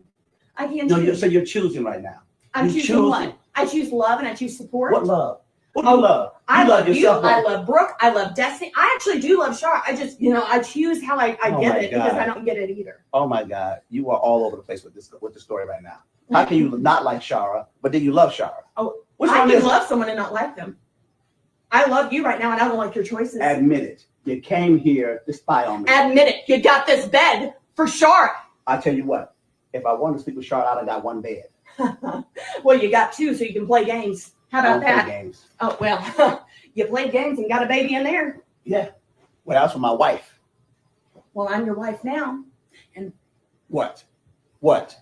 I can No, choose. so you're choosing right now. I'm you choosing what? I choose love and I choose support. What love? What do you love? I love you. yourself. I love Brooke. I love Destiny. I actually do love Char. I just, I choose how I Oh get my it because God. I don't get it either. Oh my God, you are all over the place with this story right now. How can you not like Shara, but then you love Shara? Oh, which I one can is it? love someone and not like them. I love you right now and I don't like your choices. Admit it. You came here to spy on me. Admit it. You got this bed for Char. I tell you what, if I wanted to sleep with Shara, I'd have got one bed. Well, you got two so you can play games. How I about don't play that? games. Oh, well, you played games and got a baby in there. Yeah. Well, that was for my wife. Well, I'm your wife now. And What? What?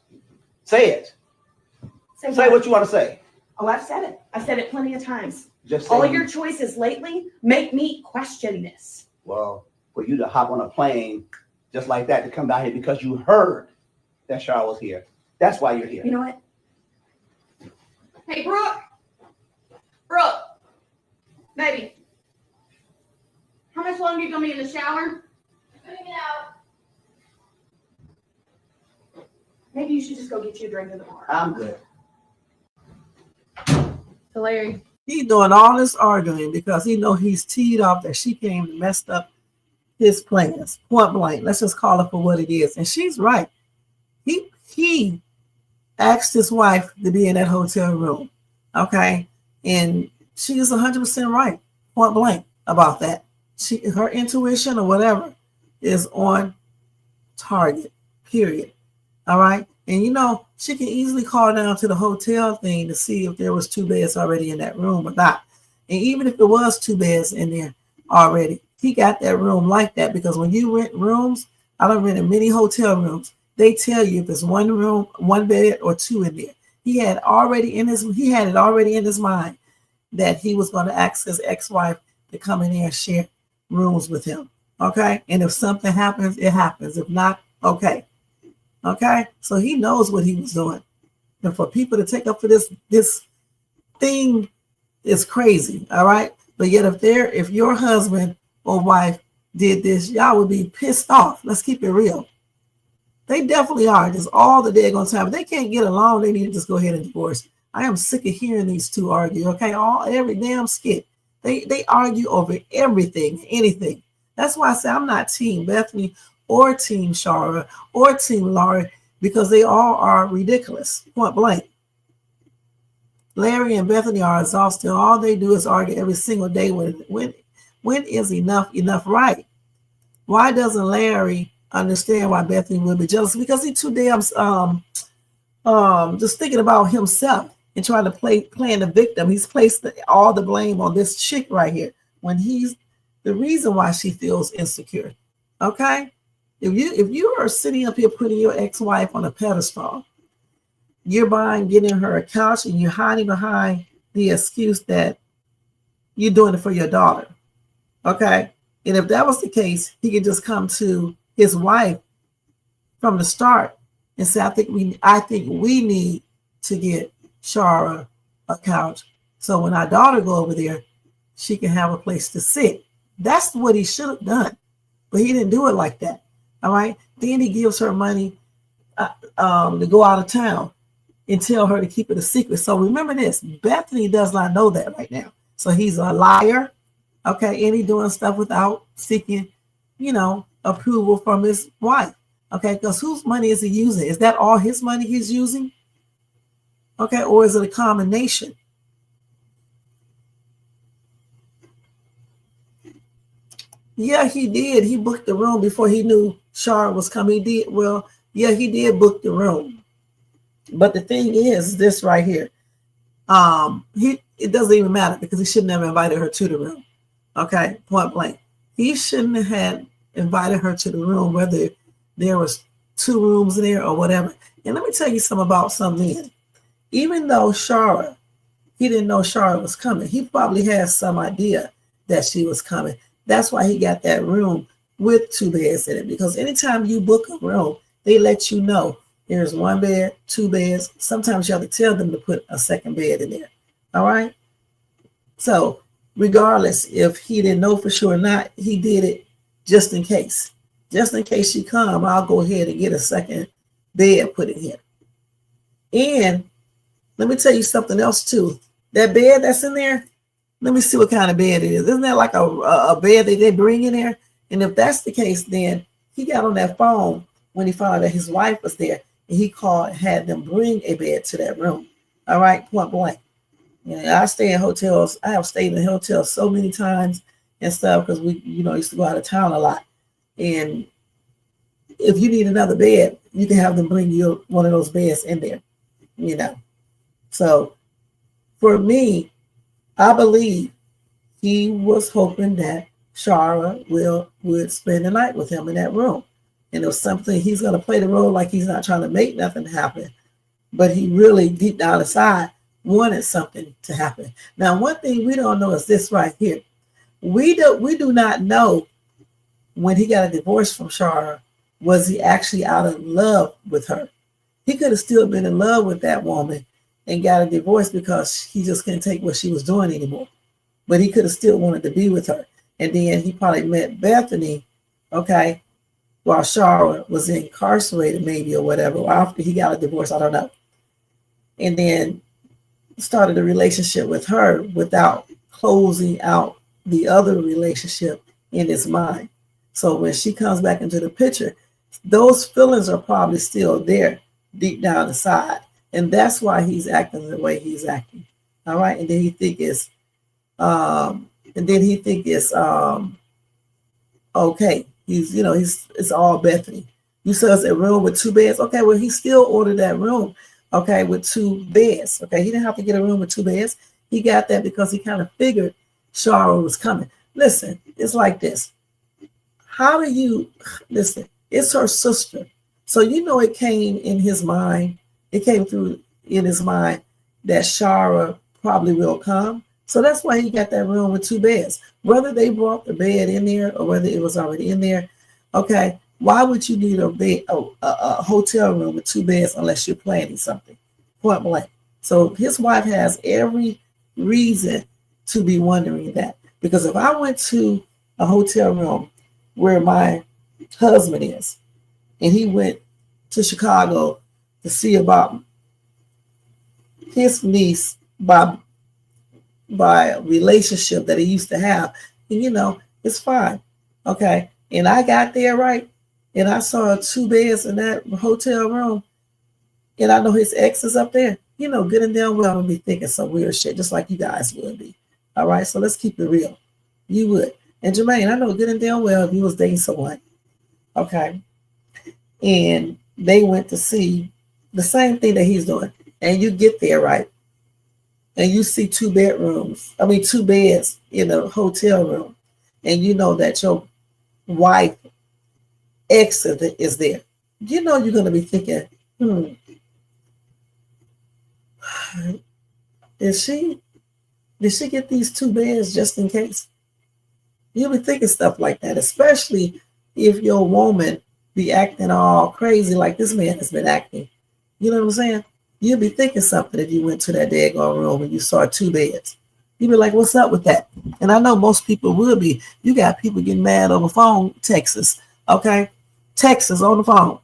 Say it. Say what you want to say. Oh, I've said it. I've said it plenty of times. Just say All it. your choices lately make me question this. Well, for you to hop on a plane just like that to come down here because you heard that Shara was here. That's why you're here. You know what? Hey, Brooke. Brooke. Baby. How much longer you gonna be in the shower? Putting it out. Maybe you should just go get you a drink in the bar. I'm good. So Larry. He's doing all this arguing because he know he's teed off that she came and messed up his plans. Point blank. Let's just call it for what it is. And she's right. He asked his wife to be in that hotel room. Okay. And she is 100% right. Point blank about that. Her intuition or whatever is on target. Period. All right. And she can easily call down to the hotel thing to see if there was 2 beds already in that room or not. And even if there was 2 beds in there already, he got that room like that because when you rent rooms, I don't rent many hotel rooms. They tell you if it's 1 room, 1 bed, or 2 in there. He had it already in his mind that he was going to ask his ex-wife to come in there and share rooms with him. Okay. And if something happens, it happens. If not, okay. Okay. So he knows what he was doing. And for people to take up for this thing is crazy. All right. But yet if your husband or wife did this, y'all would be pissed off. Let's keep it real. They definitely are. Just all the daggone time. If they can't get along, they need to just go ahead and divorce. I am sick of hearing these two argue. Okay. Every damn skit. They argue over everything, anything. That's why I say I'm not Team Bethany or Team Shara or Team Laurie because they all are ridiculous. Point blank. Larry and Bethany are exhausted. All they do is argue every single day. When is enough right? Why doesn't Larry understand why Bethany would be jealous? Because he's too damn just thinking about himself and trying to playing the victim. He's placed all the blame on this chick right here when he's the reason why she feels insecure. Okay? If you are sitting up here putting your ex-wife on a pedestal, you're getting her a couch and you're hiding behind the excuse that you're doing it for your daughter. Okay? And if that was the case, he could just come to his wife from the start and say, I think we need to get Shara a couch. So when our daughter go over there, she can have a place to sit. That's what he should have done. But he didn't do it like that. All right. Then he gives her money to go out of town and tell her to keep it a secret. So remember this, Bethany does not know that right now. So he's a liar. Okay. And he's doing stuff without seeking, approval from his wife. Okay. Because whose money is he using? Is that all his money he's using? Okay. Or is it a combination? Yeah, he did. He booked the room before he knew Shara was coming. He did. Well, yeah, he did book the room. But the thing is this right here. It doesn't even matter because he shouldn't have invited her to the room. Okay, point blank. He shouldn't have invited her to the room, whether there was 2 rooms there or whatever. And let me tell you something about something. Even though Shara he didn't know Charlotte was coming. He probably had some idea that she was coming. That's why he got that room with 2 beds in it, because anytime you book a room, they let you know there's 1 bed, 2 beds. Sometimes you have to tell them to put a second bed in there. All right. So regardless if he didn't know for sure or not, he did it just in case. Just in case she come, I'll go ahead and get a second bed put in here. And let me tell you something else too. That bed that's in there, let me see what kind of bed it is. Isn't that like a bed that they bring in there? And if that's the case, then he got on that phone when he found out that his wife was there, and he called and had them bring a bed to that room. All right, point blank. I stay in hotels. I have stayed in hotels so many times and stuff because we, used to go out of town a lot. And if you need another bed, you can have them bring you one of those beds in there, So for me, I believe he was hoping that Shara would spend the night with him in that room. And it was something, he's going to play the role like he's not trying to make nothing happen. But he really, deep down inside, wanted something to happen. Now, one thing we don't know is this right here. We do not know when he got a divorce from Shara, was he actually out of love with her? He could have still been in love with that woman and got a divorce because he just couldn't take what she was doing anymore. But he could have still wanted to be with her. And then he probably met Bethany, okay, while Shara was incarcerated maybe or whatever, or after he got a divorce, I don't know. And then started a relationship with her without closing out the other relationship in his mind. So when she comes back into the picture, those feelings are probably still there deep down inside. And that's why he's acting the way he's acting. All right. And then he think it's okay. It's all Bethany. You said it's a room with 2 beds. Okay, well, he still ordered that room, okay, with 2 beds. Okay, he didn't have to get a room with 2 beds. He got that because he kind of figured Shara was coming. Listen, it's like this. How do you listen? It's her sister. So it came in his mind. It came through in his mind that Shara probably will come. So that's why he got that room with 2 beds. Whether they brought the bed in there or whether it was already in there, okay, why would you need a hotel room with 2 beds unless you're planning something? Point blank. So his wife has every reason to be wondering that. Because if I went to a hotel room where my husband is, and he went to Chicago to see about his niece by a relationship that he used to have, and it's fine. Okay. And I got there, right? And I saw 2 beds in that hotel room, and I know his ex is up there. Good and damn well I'm gonna be thinking some weird shit, just like you guys would be. All right. So let's keep it real. You would. And Jermaine, I know good and damn well if you was dating someone, okay, and they went to see the same thing that he's doing, and you get there, right, and you see 2 beds in a hotel room, and you know that your wife ex is there, you're going to be thinking, did she get these 2 beds just in case? You'll be thinking stuff like that, especially if your woman be acting all crazy like this man has been acting. You know what I'm saying? You'll be thinking something if you went to that daggone room and you saw 2 beds. You'd be like, what's up with that? And I know most people will be. You got people getting mad over phone texts, okay? Texts on the phone.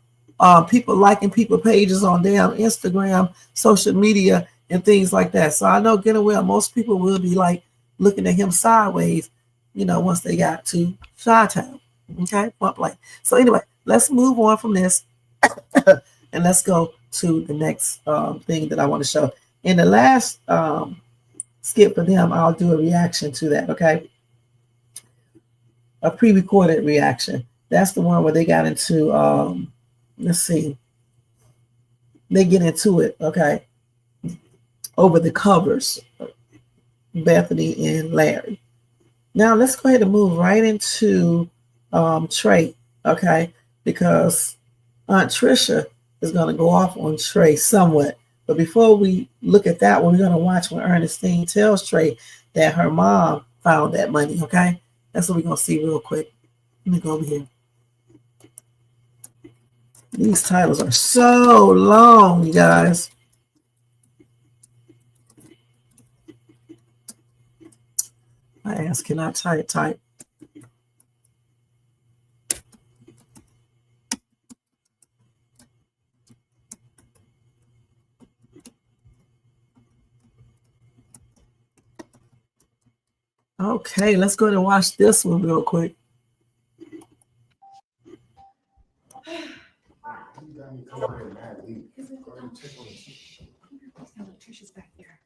People liking people pages on damn Instagram, social media, and things like that. So I know getting well, most people will be like looking at him sideways, once they got to Chi-Town. Okay, point blank. So anyway, let's move on from this and let's go to the next thing that I want to show. In the last skit for them, I'll do a reaction to that, okay? A pre-recorded reaction. That's the one where they got into, let's see, they get into it, okay, over the covers, Bethany and Larry. Now let's go ahead and move right into Trey, okay, because Aunt Trisha is going to go off on Trey somewhat, But before we look at that one, we're going to watch when Ernestine tells Trey that her mom found that money, okay? That's what we're going to see real quick. Let me go over here. These titles are so long, you guys. My ass cannot type. Okay, let's go and watch this one real quick. Trisha's back there.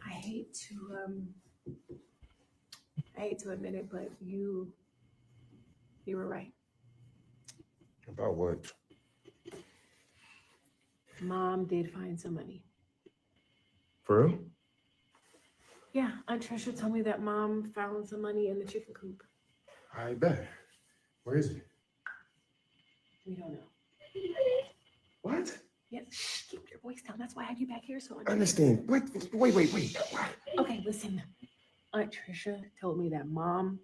I hate to admit it, but you were right. About what? Mom did find some money. For real? Yeah, Aunt Trisha told me that Mom found some money in the chicken coop. I bet. Where is it? We don't know. What? Yeah, shh, keep your voice down. That's why I have you back here. So I understand. Wait. Okay, listen. Aunt Trisha told me that Mom,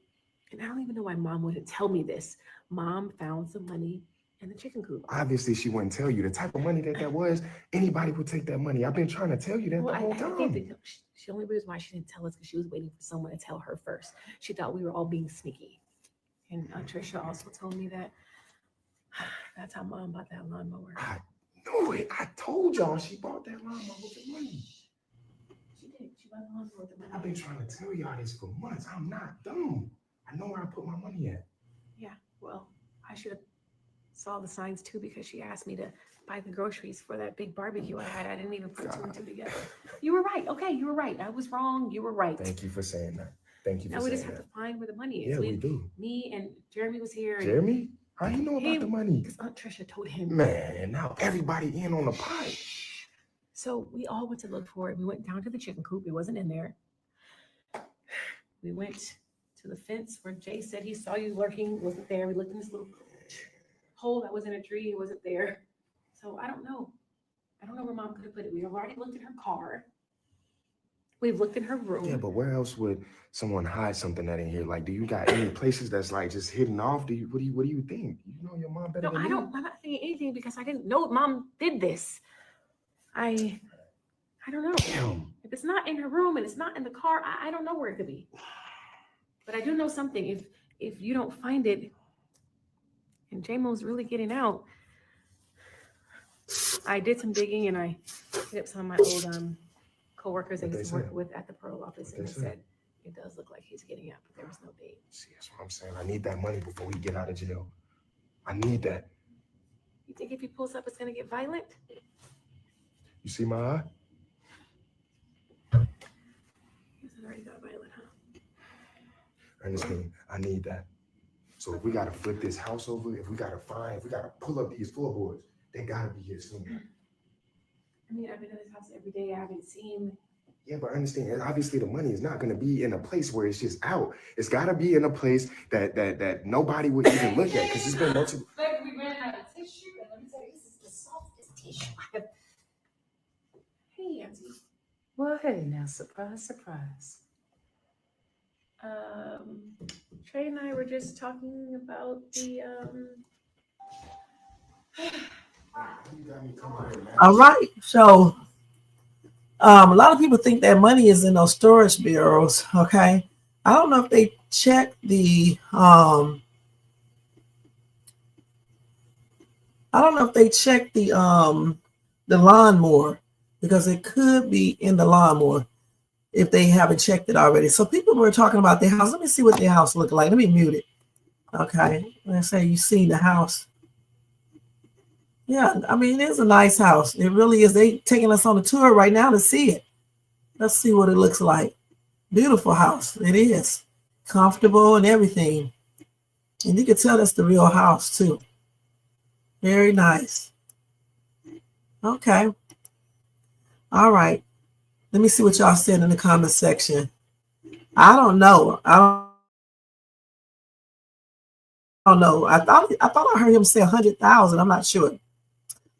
and I don't even know why Mom wouldn't tell me this. Mom found some money in the chicken coop. Obviously, she wouldn't tell you the type of money that was. Anybody would take that money. I've been trying to tell you that the whole I time. think the only reason why she didn't tell us because she was waiting for someone to tell her first. She thought we were all being sneaky. And Aunt Trisha also told me that that's how Mom bought that lawnmower. I knew it. I told y'all she bought that lawnmower with the money. She did. She bought the lawnmower with the money. I've been trying to tell y'all this for months. I'm not dumb. I know where I put my money at. Yeah, well, I should have saw the signs too because she asked me to buy the groceries for that big barbecue I had. I didn't even put two and two together. You were right. Okay, you were right. I was wrong. You were right. Thank you for saying that. Thank you for now we saying just have that. to find where the money is. Yeah, we do. Me and Jeremy was here. And Jeremy? How you know about the money? because Aunt Trisha told him. Man, now everybody in on the pot. So we all went to look for it. We went down to the chicken coop. It wasn't in there. We went to the fence where Jay said he saw you lurking. It wasn't there. We looked in this little hole that was in a tree. It wasn't there. So I don't know. I don't know where Mom could have put it. We've already looked in her car. We've looked in her room. Yeah, but where else would someone hide something that in here? Like, do you got any places that's like just hidden off? What do you think? You know your mom better No, than me. I'm not thinking anything because I didn't know Mom did this. I don't know. Damn. If it's not in her room and it's not in the car, I don't know where it could be. But I do know something. If you don't find it, and J-Mo's really getting out, I did some digging and I hit up some of my old coworkers I used to work with at the Pearl office, and they said it does look like he's getting out, but there was no date. See, that's what I'm saying. I need that money before we get out of jail. I need that. You think if he pulls up, it's gonna get violent? You see my eye? It's already got violent, huh? Ernestine, I need that. So if we gotta flip this house over, if we gotta pull up these floorboards, they gotta be here soon. I mean, I've been in this house every day. I haven't seen. Yeah, but understand, obviously the money is not gonna be in a place where it's just out. It's gotta be in a place that nobody would even look at, because it's been multiple. But we ran out of tissue, and let me tell you, this is the softest tissue I have. Hey, Auntie. Well, hey, now, surprise, surprise. Trey and I were just talking about the All right. So a lot of people think that money is in those storage bureaus. Okay. I don't know if they check the lawnmower, because it could be in the lawnmower if they haven't checked it already. So people were talking about their house. Let me see what their house looked like. Let me mute it. Okay. Let's say you've seen the house. Yeah, I mean, it's a nice house. It really is. They taking us on a tour right now to see it. Let's see what it looks like. Beautiful house. It is. Comfortable and everything. And you can tell that's the real house too. Very nice. Okay. All right. Let me see what y'all said in the comment section. I don't know. Oh no, I thought I heard him say 100,000. I'm not sure.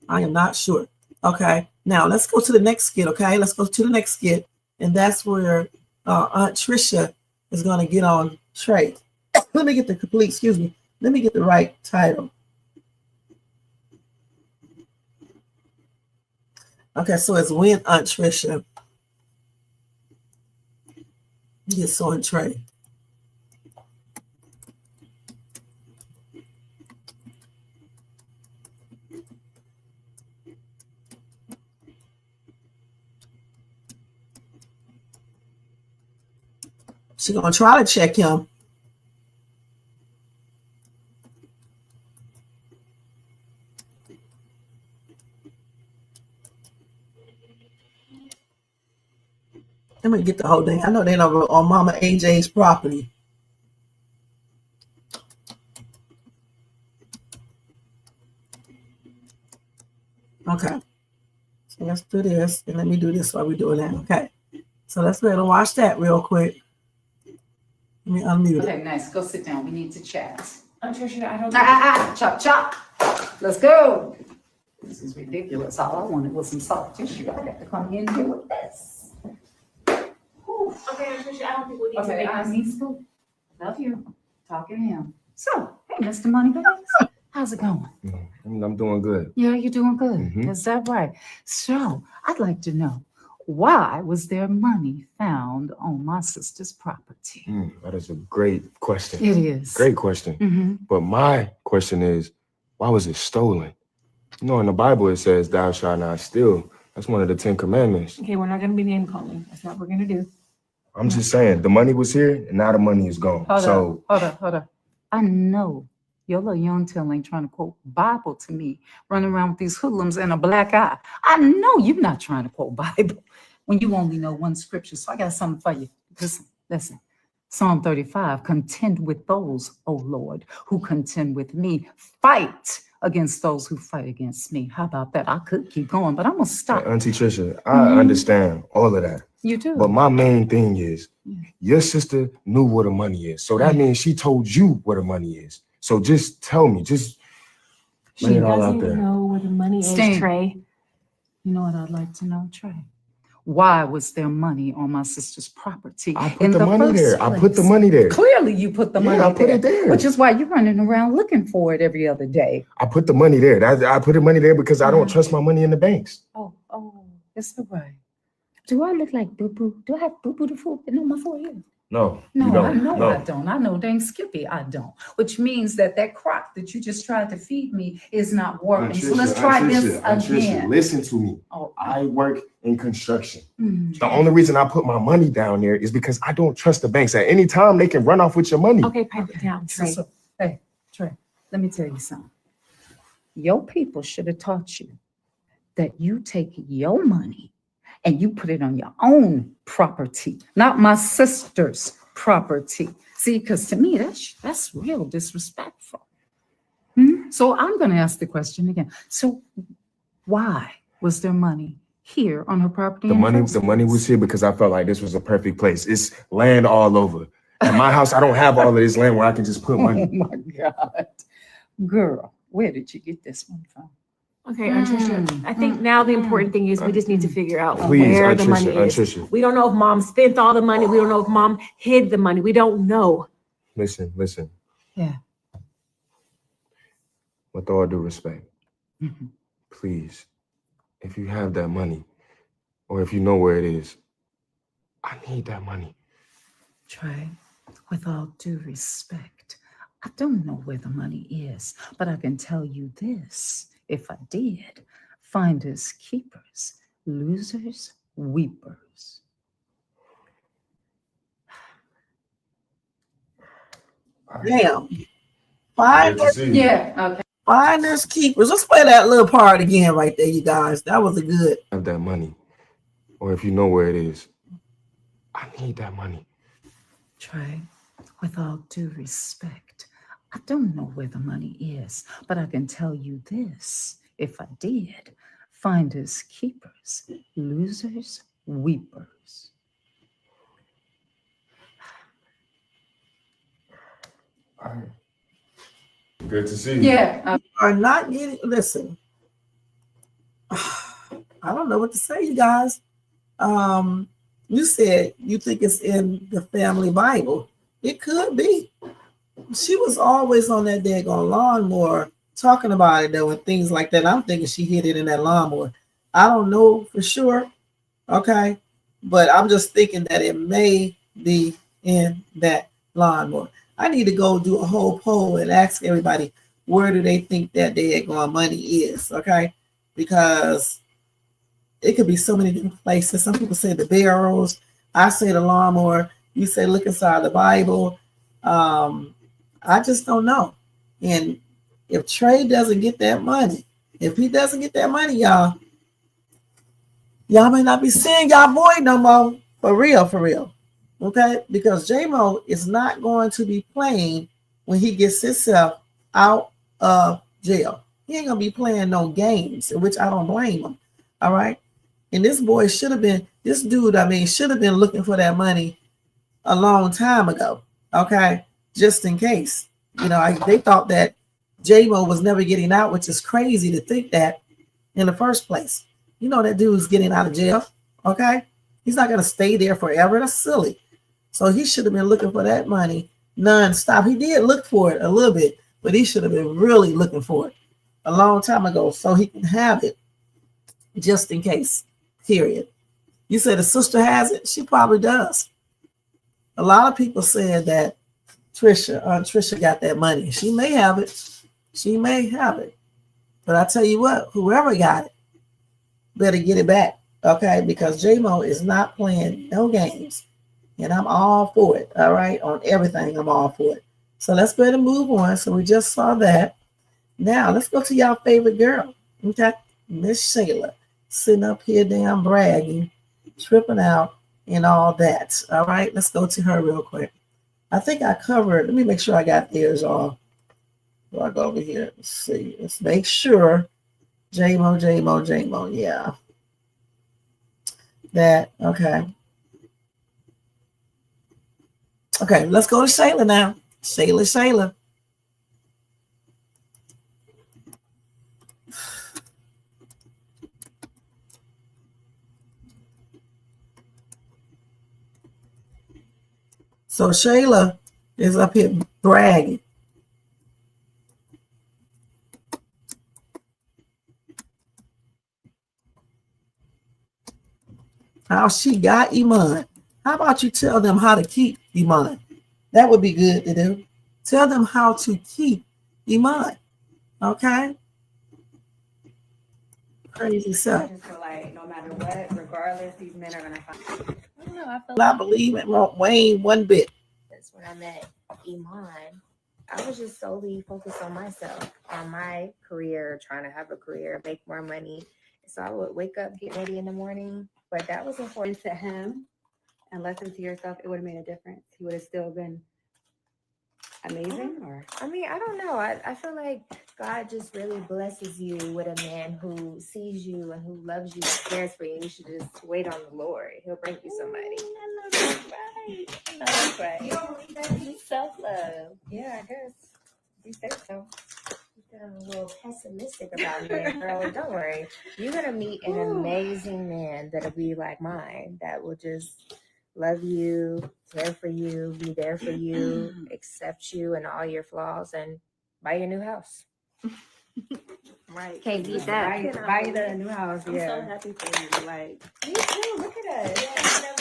I am not sure. Okay, now let's go to the next skit. Okay, let's go to the next skit, and that's where Aunt Trisha is going to get on Trey. Let me get the complete. Excuse me. Let me get the right title. Okay, so it's when Aunt Trisha gets on Trey. She's gonna try to check him. Let me get the whole thing. I know they're not on Mama AJ's property. Okay. So let's do this. And let me do this while we're doing that. Okay. So let's go ahead and watch that real quick. Let me unmute it. Okay, nice. Go sit down. We need to chat. I'm Trisha, I don't Chop, chop. Let's go. This is ridiculous. All I wanted was some soft tissue. I got to come in here with this. Whew. Okay, I'm Trisha, I don't think we need Okay, to I make need to love you. Talking to him. So, hey, Mr. Moneybags, how's it going? I'm doing good. Yeah, you're doing good. Mhm. Is that right? So, I'd like to know, why was there money found on my sister's property? That is a great question. It is. Great question. Mm-hmm. But my question is, why was it stolen? You know, in the Bible it says, "Thou shalt not steal." That's one of the 10 Commandments. Okay, we're not gonna be name calling. That's not what we're gonna do. I'm just saying, the money was here, and now the money is gone. Hold up. I know your little young tail ain't trying to quote Bible to me, running around with these hoodlums and a black eye. I know you're not trying to quote Bible when you only know one scripture. So I got something for you. Listen. Psalm 35, contend with those, O Lord, who contend with me. Fight against those who fight against me. How about that? I could keep going, but I'm going to stop. Auntie Trisha, I understand all of that. You do. But my main thing is, your sister knew where the money is. So that means she told you where the money is. So just tell me, just lay She it all out doesn't there. know where the money Sting. is, Trey. You know what I'd like to know, Trey? Why was there money on my sister's property? I put the money there. Place? I put the money there. Clearly, you put the money I put it there. Which is why you're running around looking for it every other day. I put the money there. I put the money there because I don't trust my money in the banks. Oh, it's all right. Do I look like boo-boo? Do I have boo-boo the food on my forehead? No, No, you don't. I know No. I don't. I know dang Skippy, I don't. Which means that crock that you just tried to feed me is not working. So let's try this again. Listen to me. Oh, I work in construction. mm. The only reason I put my money down there is because I don't trust the banks. At any time, they can run off with your money. Okay, pipe it down, Trey. Hey, Trey, let me tell you something. Your people should have taught you that you take your money and you put it on your own property, not my sister's property. See, because to me, that's real disrespectful. So I'm going to ask the question again. So why was there money here on her property? The money was here because I felt like this was a perfect place. It's land all over. At my house, I don't have all of this land where I can just put money. Oh my God. Girl, where did you get this one from? Okay, Aunt Trisha, I think now the important thing is we just need to figure out Please, where Aunt the Trisha, money Aunt is. Trisha. We don't know if mom spent all the money. We don't know if mom hid the money. We don't know. Listen. Yeah. With all due respect, Mhm. please, if you have that money, or if you know where it is, I need that money. Trey, with all due respect, I don't know where the money is, but I can tell you this. If I did, finders keepers, losers weepers. Damn. Finders, Yeah, okay. finders keepers. Let's play that little part again right there, you guys. That was a good. Have that money, or if you know where it is, I need that money. Trey, with all due respect, I don't know where the money is, but I can tell you this. If I did, finders keepers, losers weepers. All right. Good to see you. Yeah. Are not getting, listen, I don't know what to say, you guys. You said you think it's in the family Bible. It could be. She was always on that daggone lawnmower talking about it though and things like that. I'm thinking she hid it in that lawnmower. I don't know for sure. Okay. But I'm just thinking that it may be in that lawnmower. I need to go do a whole poll and ask everybody where do they think that daggone money is. Okay. Because it could be so many different places. Some people say the barrels. I say the lawnmower. You say look inside the Bible. I just don't know. And if Trey doesn't get that money, if he doesn't get that money, y'all may not be seeing y'all boy no more. For real, for real. Okay? Because J-Mo is not going to be playing when he gets himself out of jail. He ain't going to be playing no games, which I don't blame him. All right? And this boy should have been, this dude, should have been looking for that money a long time ago. Okay? Just in case. They thought that J-Mo was never getting out, which is crazy to think that in the first place. That dude's getting out of jail. Okay? He's not going to stay there forever. That's silly. So he should have been looking for that money nonstop. He did look for it a little bit, but he should have been really looking for it a long time ago so he can have it just in case. Period. You said the sister has it. She probably does. A lot of people said that Trisha got that money. She may have it. She may have it. But I tell you what, whoever got it better get it back. Okay? Because J-Mo is not playing no games. And I'm all for it. All right? On everything, I'm all for it. So let's go ahead and move on. So we just saw that. Now let's go to y'all favorite girl. Okay? Miss Shayla. Sitting up here damn bragging, tripping out, and all that. All right? Let's go to her real quick. I think I covered. Let me make sure I got theirs all. So I go over here. Let's see. Let's make sure. J-Mo. Yeah. That. Okay. Okay. Let's go to Shayla now. Shayla. So Shayla is up here bragging. How she got Iman. How about you tell them how to keep Iman? That would be good to do. Tell them how to keep Iman. Okay? Crazy stuff. I just feel like no matter what, regardless, these men are gonna find. I don't know. I believe it won't Wayne one bit. That's when I met Iman. I was just solely focused on myself, on my career, trying to have a career, make more money. So I would wake up, get ready in the morning, but that was important To him and left him to yourself, it would have made a difference. He would have still been amazing. Or I mean, I don't know. I feel like God just really blesses you with a man who sees you and who loves you and cares for you. You should just wait on the Lord. He'll bring you somebody. I know that's right. I know that's right. You don't believe that? It's self-love. Yeah, I guess. You say so. I'm a little pessimistic about me, girl. Don't worry. You're going to meet an amazing man that'll be like mine, that will just love you, care for you, be there for you, accept you and all your flaws, and buy your new house. right. Can't beat that. Buy the new house. I'm so happy for you. Like, me too. Look at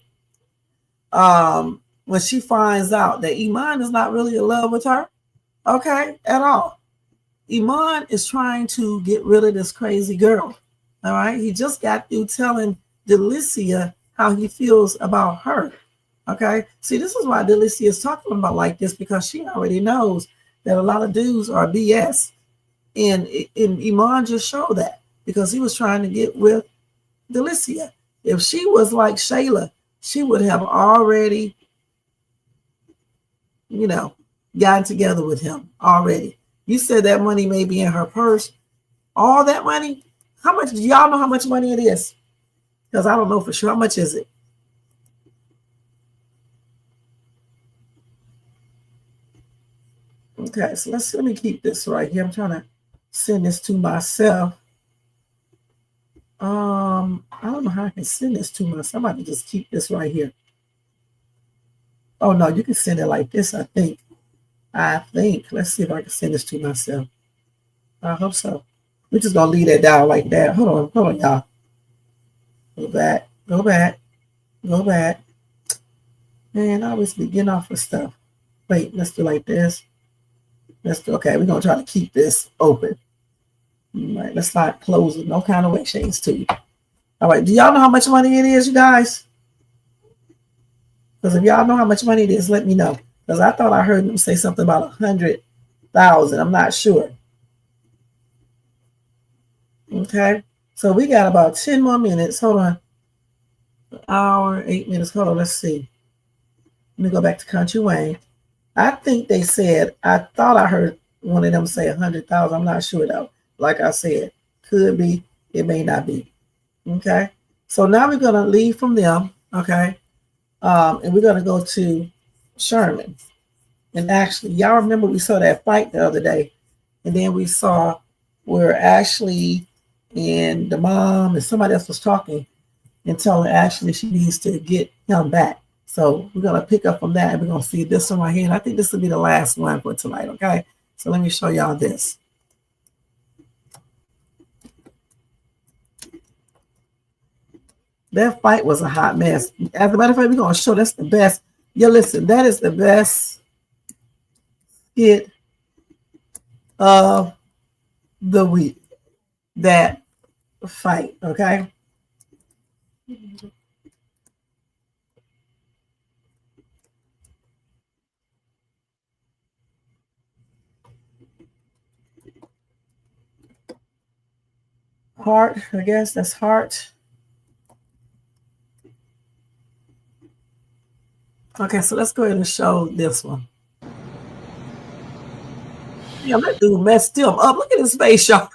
us. When she finds out that Iman is not really in love with her, okay, at all. Iman is trying to get rid of this crazy girl. All right. He just got through telling Delicia how he feels about her. Okay. See, this is why Delicia is talking about like this, because she already knows that a lot of dudes are BS. And Iman just showed that because he was trying to get with Delicia. If she was like Shayla, she would have already, gotten together with him already. You said that money may be in her purse. All that money? How much? Do y'all know how much money it is? Because I don't know for sure. How much is it? Okay, so let me keep this right here. I'm trying to send this to myself. I don't know how I can send this to myself. I'm about to just keep this right here. Oh no, you can send it like this, I think. Let's see if I can send this to myself. I hope so. We're just gonna leave that down like that. Hold on, y'all. Go back. Man, I always be getting off of stuff. Wait, let's do like this. Okay, we're gonna try to keep this open. All right, let's not close it. No kind of way shades to you. All right, do y'all know how much money it is, you guys? Because if y'all know how much money it is, let me know. Because I thought I heard them say something about 100,000. I'm not sure. Okay, so we got about 10 more minutes. Hold on. An hour, 8 minutes. Hold on, let's see. Let me go back to Kountry Wayne. I think they said, I thought I heard one of them say 100,000. I'm not sure though. Like I said, could be, it may not be. Okay, so now we're gonna leave from them. Okay, and we're gonna go to Sherman. And actually, y'all remember we saw that fight the other day, and then we saw where Ashley and the mom and somebody else was talking and telling Ashley she needs to get him back. So we're gonna pick up from that, and we're gonna see this one right here. And I think this will be the last one for tonight. Okay, so let me show y'all this. That fight was a hot mess. As a matter of fact, we're gonna show that's the best. Yeah, listen, that is the best skit of the week. That fight, okay? Heart, I guess that's heart. Okay, so let's go ahead and show this one. Yeah, that dude messed him up. Look at his face, y'all.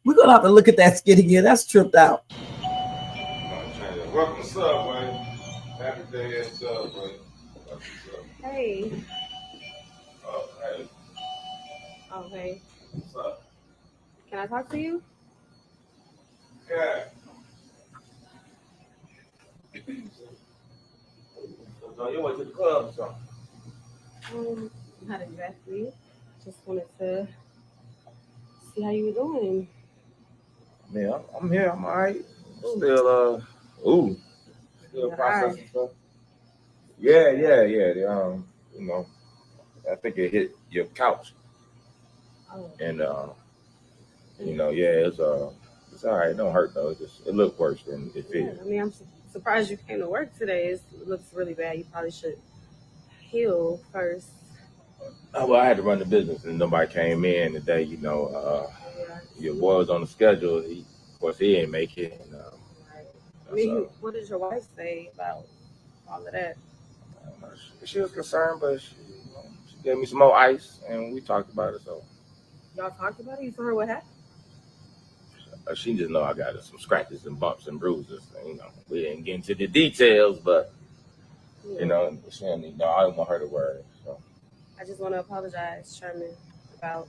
We're gonna have to look at that skit again. That's tripped out. Welcome to Subway. Happy day at Subway. Hey. Oh, hey. Oh, hey. What's up? Can I talk to you? Yeah. So you went to the club or something? Not exactly. Just wanted to see how you were doing. Yeah, I'm here. I'm all right. Still, still processing stuff. Yeah. You know, I think it hit your couch. Oh. And, you know, yeah, it's all right. It don't hurt though. It looked worse than it feels. Yeah, I mean, I'm surprised you came to work today. It looks really bad. You probably should heal first. Well, I had to run the business, and nobody came in today. You know, your boy was on the schedule. Of course, he didn't make it. And, right. I mean, what did your wife say about all of that? She was concerned, but she gave me some more ice, and we talked about it. So y'all talked about it. You told her what happened? She just know I got some scratches and bumps and bruises. And, you know, we didn't get into the details, but you know, she didn't know. I didn't want her to worry. So I just want to apologize, Sherman, about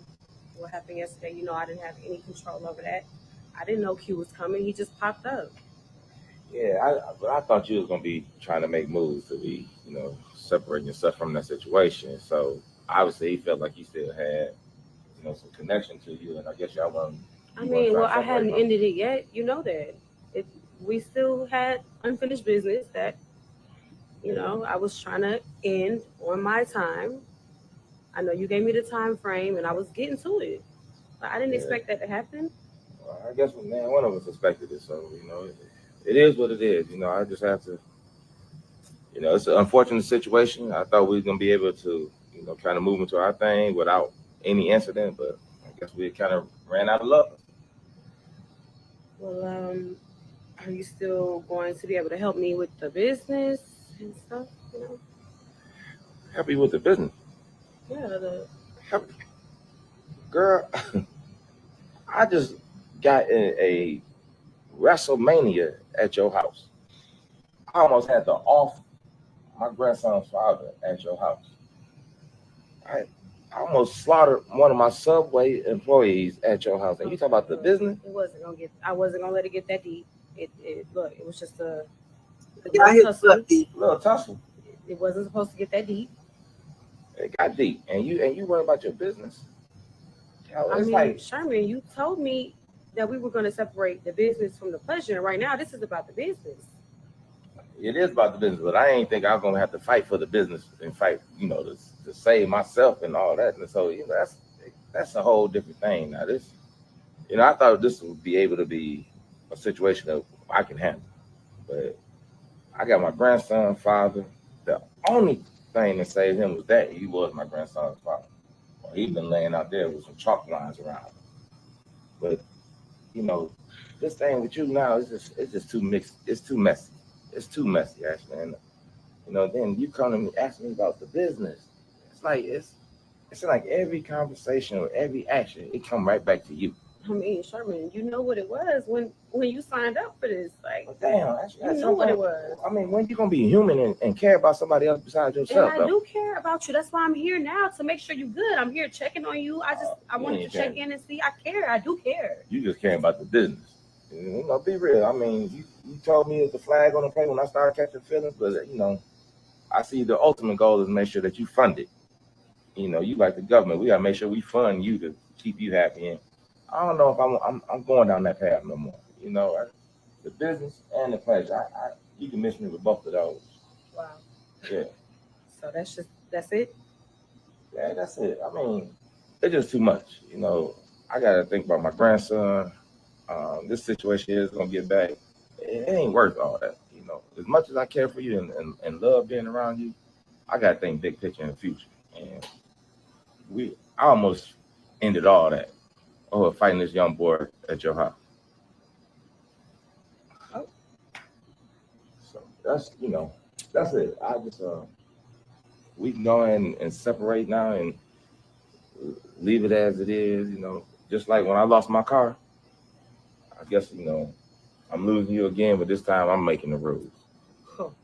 what happened yesterday. You know, I didn't have any control over that. I didn't know Q was coming. He just popped up. Yeah, but I thought you was gonna be trying to make moves to be, you know, separating yourself from that situation. So obviously, he felt like he still had, you know, some connection to you, and I guess y'all wasn't. I mean, well, I hadn't ended it yet. You know that. We still had unfinished business that, you know, I was trying to end on my time. I know you gave me the time frame, and I was getting to it. But I didn't expect that to happen. Well, I guess, man, one of us expected it, so, you know, it is what it is. You know, I just have to, you know, it's an unfortunate situation. I thought we were going to be able to, you know, kind of move into our thing without any incident, but I guess we kind of ran out of luck. Well, are you still going to be able to help me with the business and stuff, you know? Help you with the business? Yeah, Girl, I just got in a WrestleMania at your house. I almost had to off my grandson's father at your house. I almost slaughtered one of my Subway employees at your house. And you talk about the business? I wasn't gonna let it get that deep. Look, it was just a Yeah, I hear tussle. the Little tussle. It wasn't supposed to get that deep. It got deep. And you worry about your business. I mean, Sherman, you told me that we were going to separate the business from the pleasure. And right now, this is about the business. It is about the business, but I ain't think I was gonna have to fight for the business and fight, to save myself and all that. And so, that's a whole different thing. Now, this, I thought this would be able to be a situation that I can handle, but I got my grandson father. The only thing that saved him was that he was my grandson's father. Well, he'd been laying out there with some chalk lines around him. But this thing with you now it's just too mixed. It's too messy. It's too messy, actually. And then you come to me asking me about the business. It's like every conversation or every action, it come right back to you. I mean, Sherman, you know what it was when you signed up for this. Like, damn, you know what it was. I mean, when you gonna be human and care about somebody else besides yourself? And I do care about you. That's why I'm here now, to make sure you're good. I'm here checking on you. I wanted to check in and see. I care. I do care. You just care about the business. Be real. I mean, you told me it's the flag on the plate when I started catching feelings, but I see the ultimate goal is to make sure that you fund it. You like the government. We gotta make sure we fund you to keep you happy. And I don't know if I'm going down that path no more. The business and the pleasure. You can miss me with both of those. Wow. Yeah. So that's it. Yeah, that's it. I mean, it's just too much. I gotta think about my grandson. This situation is gonna get back. It ain't worth all that. As much as I care for you and love being around you, I gotta think big picture in the future. And I almost ended all that over fighting this young boy at your house. Oh. So that's it. I just we can go in and separate now and leave it as it is. Just like when I lost my car. I guess, I'm losing you again, but this time I'm making the rules. Oh.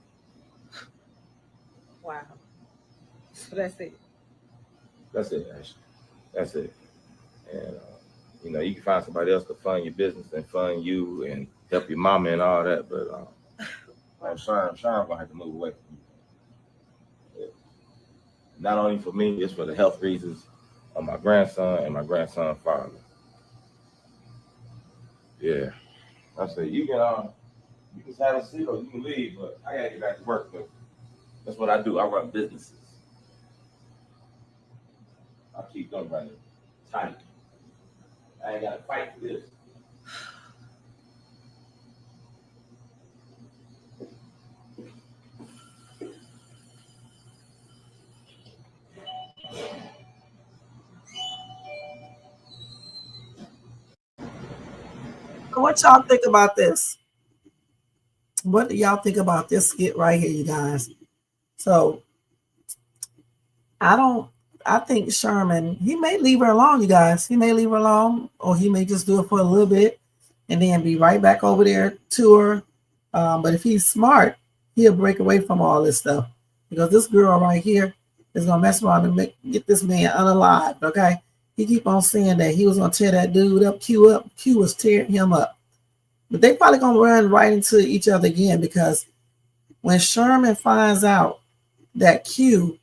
Wow. So that's it. That's it, Ashley. That's it. And, you can find somebody else to fund your business and fund you and help your mama and all that, but Sean gonna have to move away from you. Yeah. Not only for me, it's for the health reasons of my grandson and my grandson's father. Yeah, I said you can have a seat or you can leave, but I gotta get back to work. But that's what I do. I run businesses. I keep them running tight. I ain't gotta fight for this. What y'all think about this? What do y'all think about this skit right here, you guys? So I think Sherman, he may leave her alone, you guys. He may leave her alone, or he may just do it for a little bit and then be right back over there to her. But if he's smart, he'll break away from all this stuff, because this girl right here is gonna mess around and get this man unalived. Okay, he keep on saying that he was gonna tear that dude up. Q was tearing him up, but they probably gonna run right into each other again, because when Sherman finds out that Q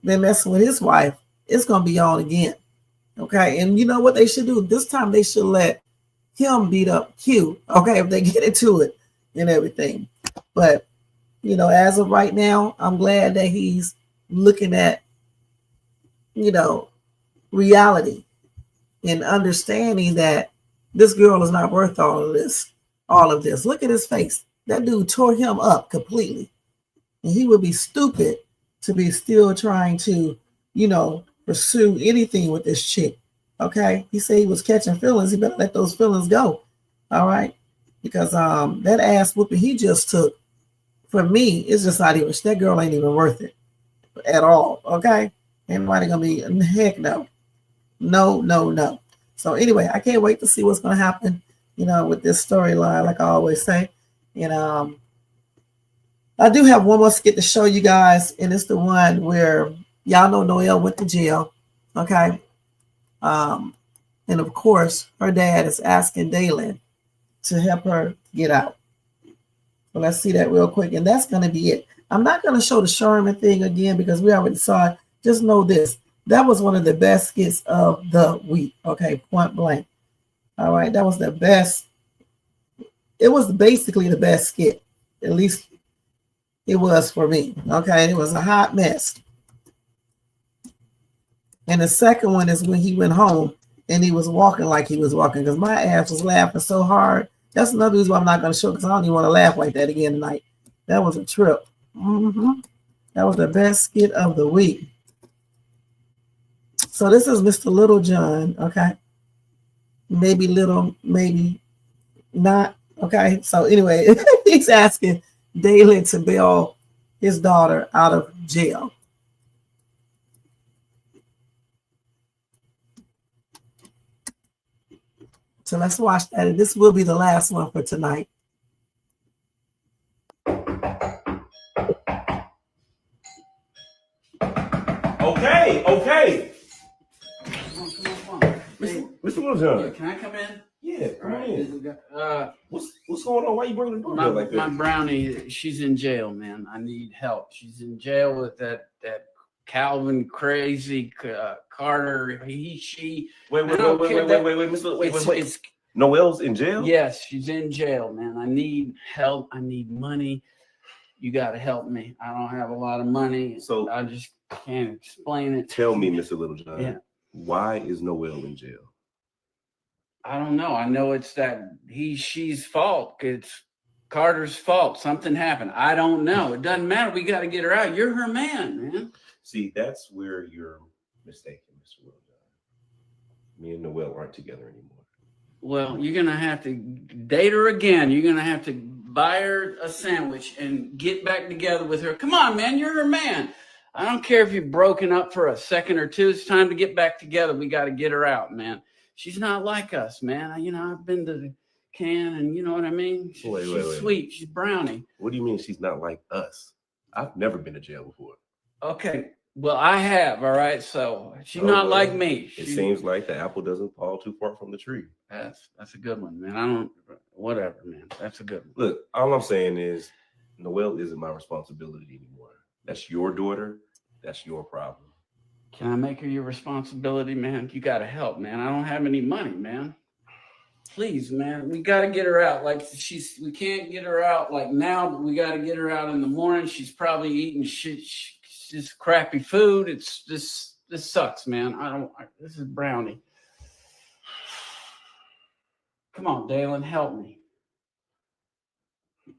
been messing with his wife, it's gonna be on again. Okay, and you know what they should do? This time they should let him beat up Q. Okay, if they get into it and everything. But as of right now, I'm glad that he's looking at reality and understanding that this girl is not worth all of this. Look at his face. That dude tore him up completely, and he would be stupid to be still trying to pursue anything with this chick. Okay, he said he was catching feelings. He better let those feelings go. All right, because that ass whooping he just took, for me, it's just not even, that girl ain't even worth it at all. Okay, ain't nobody gonna be, heck no. So anyway, I can't wait to see what's gonna happen with this storyline, like I always say. And I do have one more skit to show you guys, and it's the one where y'all know Noelle went to jail. Okay. And of course, her dad is asking Dalen to help her get out. So let's see that real quick. And that's going to be it. I'm not going to show the Sherman thing again because we already saw it. Just know this. That was one of the best skits of the week. Okay, point blank. All right, that was the best. It was basically the best skit. At least it was for me. Okay, it was a hot mess. And the second one is when he went home and he was walking like he was walking because my ass was laughing so hard. That's another reason why I'm not going to show because I don't even want to laugh like that again tonight. That was a trip. That was the best skit of the week. So this is Mr. Little John, okay? Maybe little, maybe not, okay? So anyway, he's asking Dalen to bail his daughter out of jail. So let's watch that. And this will be the last one for tonight. Okay. Mr. Littlejohn. Can I come in? Yeah, come in. What's going on? Why you bringing the door here like my that? brownie, she's in jail, man. I need help. She's in jail with that Calvin crazy Carter. She. Wait, It's Noel's in jail? yes, she's in jail, man. I need help. I need money. You got to help me. I don't have a lot of money, So I just can't explain it. tell me, Mr. Littlejohn, Yeah. why is Noel in jail? I don't know. I know it's she's fault. It's Carter's fault. Something happened. I don't know. It doesn't matter. We got to get her out. You're her man, man. See, that's where you're mistaken, Mr. Littlejohn. Me and Noel aren't together anymore. Well, you're going to have to date her again. You're going to have to buy her a sandwich and get back together with her. Come on, man. You're her man. I don't care if you've broken up for a second or two. It's time to get back together. We got to get her out, man. She's not like us, man. I've been to the can and you know what I mean? She's sweet. She's brownie. What do you mean she's not like us? I've never been to jail before. Okay. Well, I have, all right. So she's not like me. It seems like the apple doesn't fall too far from the tree. That's a good one, man. Whatever, man. That's a good one. Look, all I'm saying is Noel isn't my responsibility anymore. That's your daughter. That's your problem. Can I make her your responsibility, man? You got to help, man. I don't have any money, man. Please, man. We got to get her out. We can't get her out like now, but we got to get her out in the morning. She's probably eating shit. Just crappy food. It's this sucks, man. This is brownie. Come on, Dalen, help me.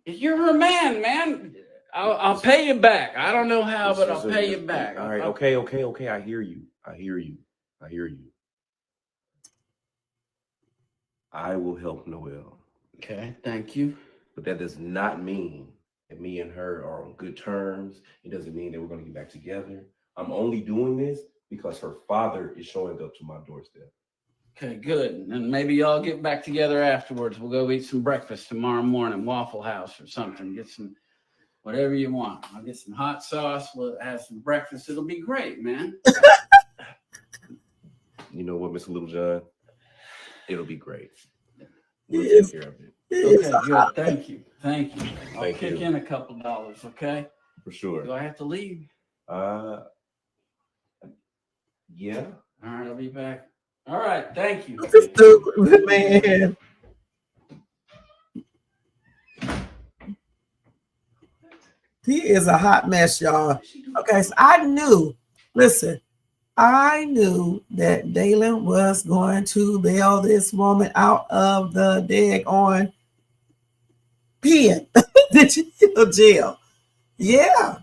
You're her man. I'll pay you back. I don't know how, but I'll pay you back. All right. Okay. I hear you. I will help Noel. Okay. Thank you. But that does not mean that me and her are on good terms. It doesn't mean that we're going to get back together. I'm only doing this because her father is showing up to my doorstep. Okay, good. And maybe y'all get back together afterwards. We'll go eat some breakfast tomorrow morning, Waffle House or something. Get some, whatever you want. I'll get some hot sauce. We'll have some breakfast. It'll be great, man. You know what, Mr. Littlejohn? It'll be great. We'll take care of it. Okay, good. Thank you. I'll Thank kick you. in a couple dollars, okay? For sure. Do I have to leave? Yeah. All right, I'll be back. All right, thank you. Stupid man. He is a hot mess, y'all. Okay, so I knew that Dalen was going to bail this woman out of the daggone pen. The jail. Yeah.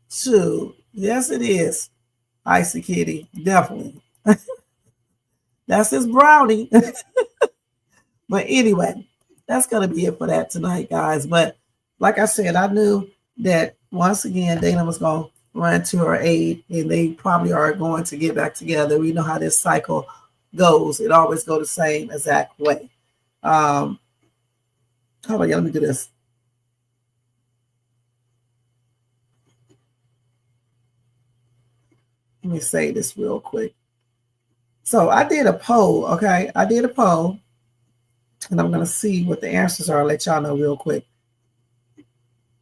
Shoot. Yes, it is. Icy Kitty. Definitely. That's his brownie. But anyway, that's going to be it for that tonight, guys. But like I said, I knew that once again, Dana was going to run to her aid, and they probably are going to get back together. We know how this cycle goes. It always goes the same exact way. Hold on, let me do this. Let me say this real quick. So I did a poll, okay? I did a poll, and I'm going to see what the answers are. I'll let y'all know real quick.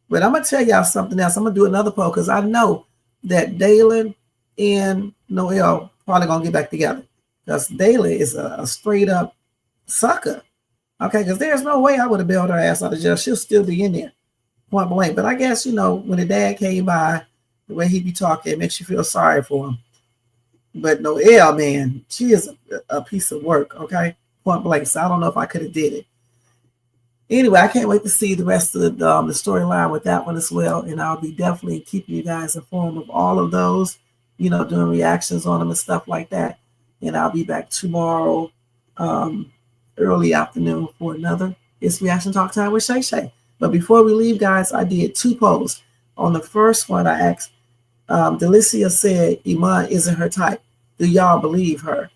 But I'm going to tell y'all something else. I'm going to do another poll because I know that Dalen and Noel probably going to get back together because Dalen is a straight up sucker. Okay, because there's no way I would have bailed her ass out of jail. She'll still be in there, point blank. But I guess, you know, when the dad came by, the way he be talking, it makes you feel sorry for him. But Noelle, man, she is a piece of work, okay? Point blank. So I don't know if I could have did it. Anyway, I can't wait to see the rest of the storyline with that one as well. And I'll be definitely keeping you guys informed of all of those, you know, doing reactions on them and stuff like that. And I'll be back tomorrow early afternoon for another It's Reaction Talk Time with Shay Shay. But before we leave, guys, I did 2 polls. On the first one, I asked, Delicia said Iman isn't her type. Do y'all believe her?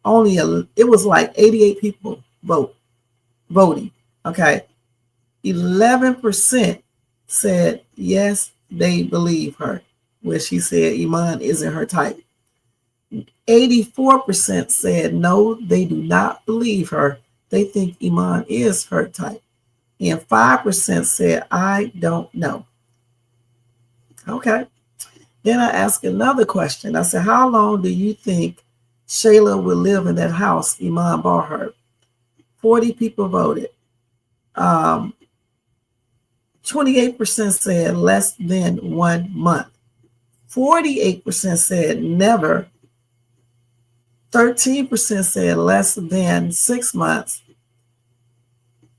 It was like 88 people voting. Okay. 11% said yes, they believe her, where she said Iman isn't her type. 84% said no, they do not believe her. They think Iman is her type. And 5% said, I don't know. Okay. Then I asked another question. I said, how long do you think Shayla will live in that house Iman bought her? 40 people voted. 28% said less than 1 month. 48% said never. 13% said less than 6 months.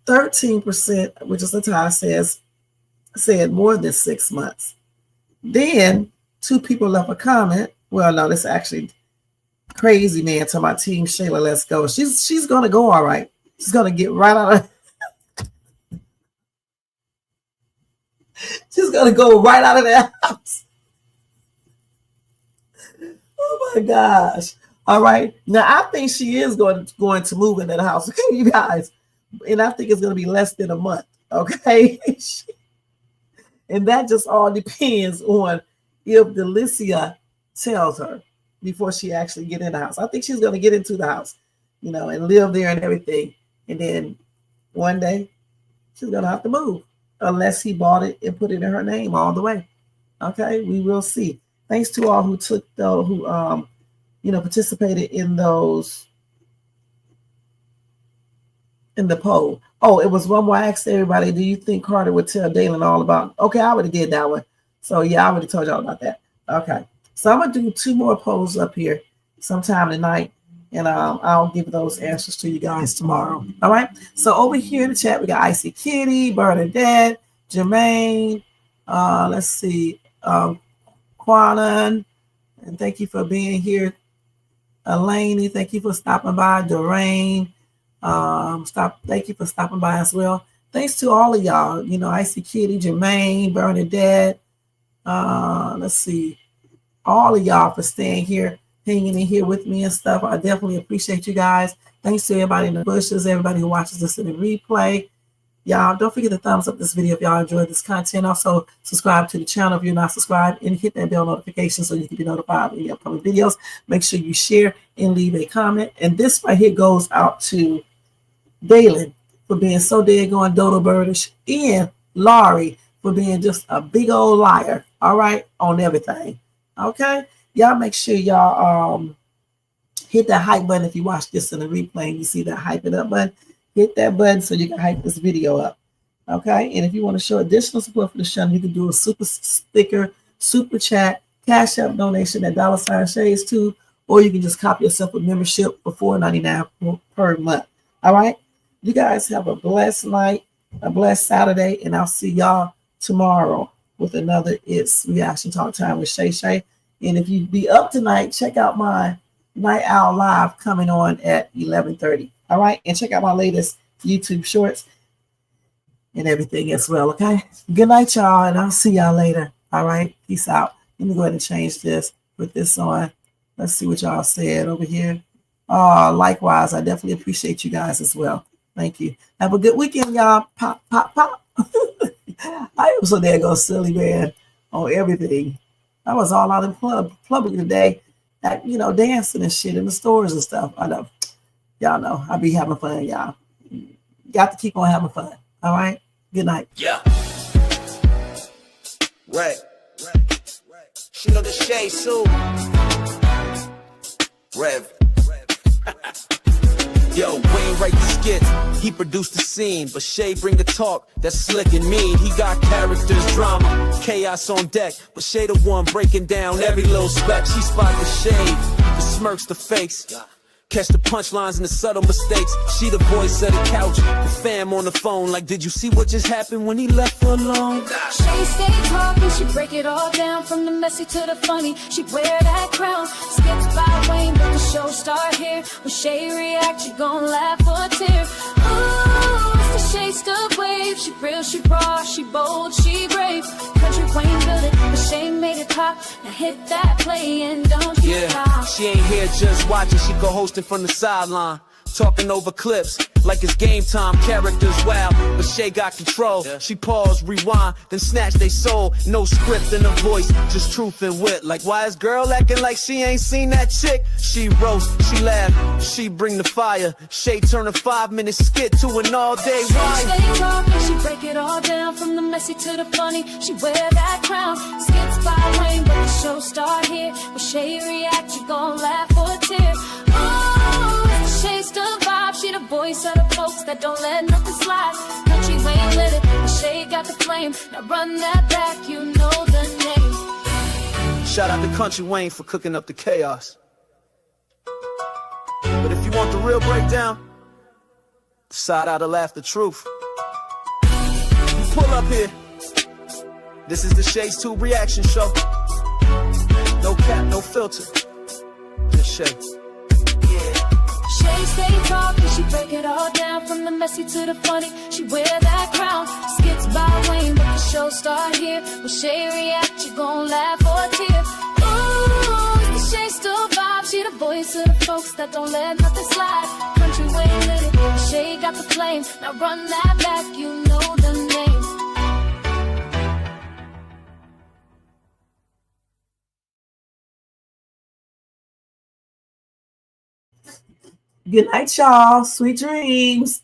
13%, which is the tie, said more than 6 months. Then 2 people left a comment. Well, no, this is actually crazy man to my team, Shayla. Let's go. She's gonna go all right. She's gonna get right out of. She's gonna go right out of that house. Oh my gosh! All right, now I think she is going to move in that house. Okay, you guys, and I think it's gonna be less than a month. Okay, and that just all depends on if Delicia tells her before she actually get in the house. I think she's gonna get into the house, you know, and live there and everything, and then one day she's gonna have to move. Unless he bought it and put it in her name all the way. Okay, we will see. Thanks to all who participated in those in the poll. Oh, it was one more. I asked everybody, do you think Carter would tell Dalen all about? Okay, I already did that one. So yeah, I already told y'all about that. Okay, so I'm gonna do 2 more polls up here sometime tonight, and I'll give those answers to you guys tomorrow. All right. So over here in the chat, we got Icy Kitty, Bernadette, Jermaine. Let's see, Quanan, and thank you for being here. Elaney, thank you for stopping by. Doreen, thank you for stopping by as well. Thanks to all of y'all. You know, Icy Kitty, Jermaine, Bernadette. Let's see, all of y'all for staying here, hanging in here with me and stuff. I definitely appreciate you guys. Thanks to everybody in the bushes, everybody who watches this in the replay. Y'all, don't forget to thumbs up this video if y'all enjoyed this content. Also, subscribe to the channel if you're not subscribed, and hit that bell notification so you can be notified of any upcoming videos. Make sure you share and leave a comment. And this right here goes out to Dalen for being so daggone dodo birdish, and Laurie for being just a big old liar, all right, on everything. Okay? Y'all make sure y'all hit that hype button if you watch this in the replay and you see that hype it up button. Hit that button so you can hype this video up. Okay? And if you want to show additional support for the channel, you can do a super sticker, super chat, cash app donation at $Shades2, or you can just copy yourself a membership for $4.99 per month. All right? You guys have a blessed night, a blessed Saturday, and I'll see y'all tomorrow with another It's Reaction Talk Time with Shay Shay. And if you be up tonight, check out my Night Owl Live coming on at 11:30. All right, and check out my latest YouTube shorts and everything as well. Okay, good night, y'all, and I'll see y'all later. All right, peace out. Let me go ahead and change this, put this on. Let's see what y'all said over here. Likewise, I definitely appreciate you guys as well. Thank you. Have a good weekend, y'all. Pop, pop, pop. I am so there go silly, man, on everything. I was all out in public today, that dancing and shit in the stores and stuff. I know, y'all know I be having fun, y'all. Got to keep on having fun. All right. Good night. Yeah. Right. She know the shade too. Rev. Yo, Wayne write the skits, he produced the scene, but Shay bring the talk that's slick and mean. He got characters, drama, chaos on deck, but Shay the one breaking down every little speck. She spot the shade, the smirks, the fakes, catch the punchlines and the subtle mistakes. She the voice of the couch, the fam on the phone, like, did you see what just happened when he left her alone? Shay stay talking, she break it all down from the messy to the funny. She wear that crown, skits by Wayne, but the show start here. When Shay react, you gon' laugh or tear. Ooh, it's the Shay stuff wave. She real, she raw, she bold, she brave. Kountry Wayne built it, but Shay made it pop. Now hit that play and don't you stop. She ain't here just watching, she co-hosting from the sideline. Talking over clips like it's game time, characters wow, but Shay got control. She pause, rewind, then snatch they soul. No script in her voice, just truth and wit. Like, why is girl acting like she ain't seen that chick? She roast, she laugh, she bring the fire. Shay turn a 5-minute skit to an all-day ride. She stay talking, she break it all down from the messy to the funny. She wear that crown, skits by Wayne, but the show start here. When Shay react, you gon' laugh or tear. Shay still vibe, she the voice of the folks that don't let nothing slide. Kountry Wayne lit it, but Shay got the flame. Now run that back, you know the name. Shout out to Kountry Wayne for cooking up the chaos. But if you want the real breakdown, the side out to laugh the truth. You pull up here. This is the Shay's Tube reaction show. No cap, no filter. Just Shay. Shay stay talking, she break it all down from the messy to the funny. She wear that crown, skits by Wayne, but the show start here. When Shay react, you gon' laugh or tear. Ooh, it's the Shay still vibe, she the voice of the folks that don't let nothing slide. Kountry Wayne lit it, Shay got the flame. Now run that back, you know the name. Good night, y'all. Sweet dreams.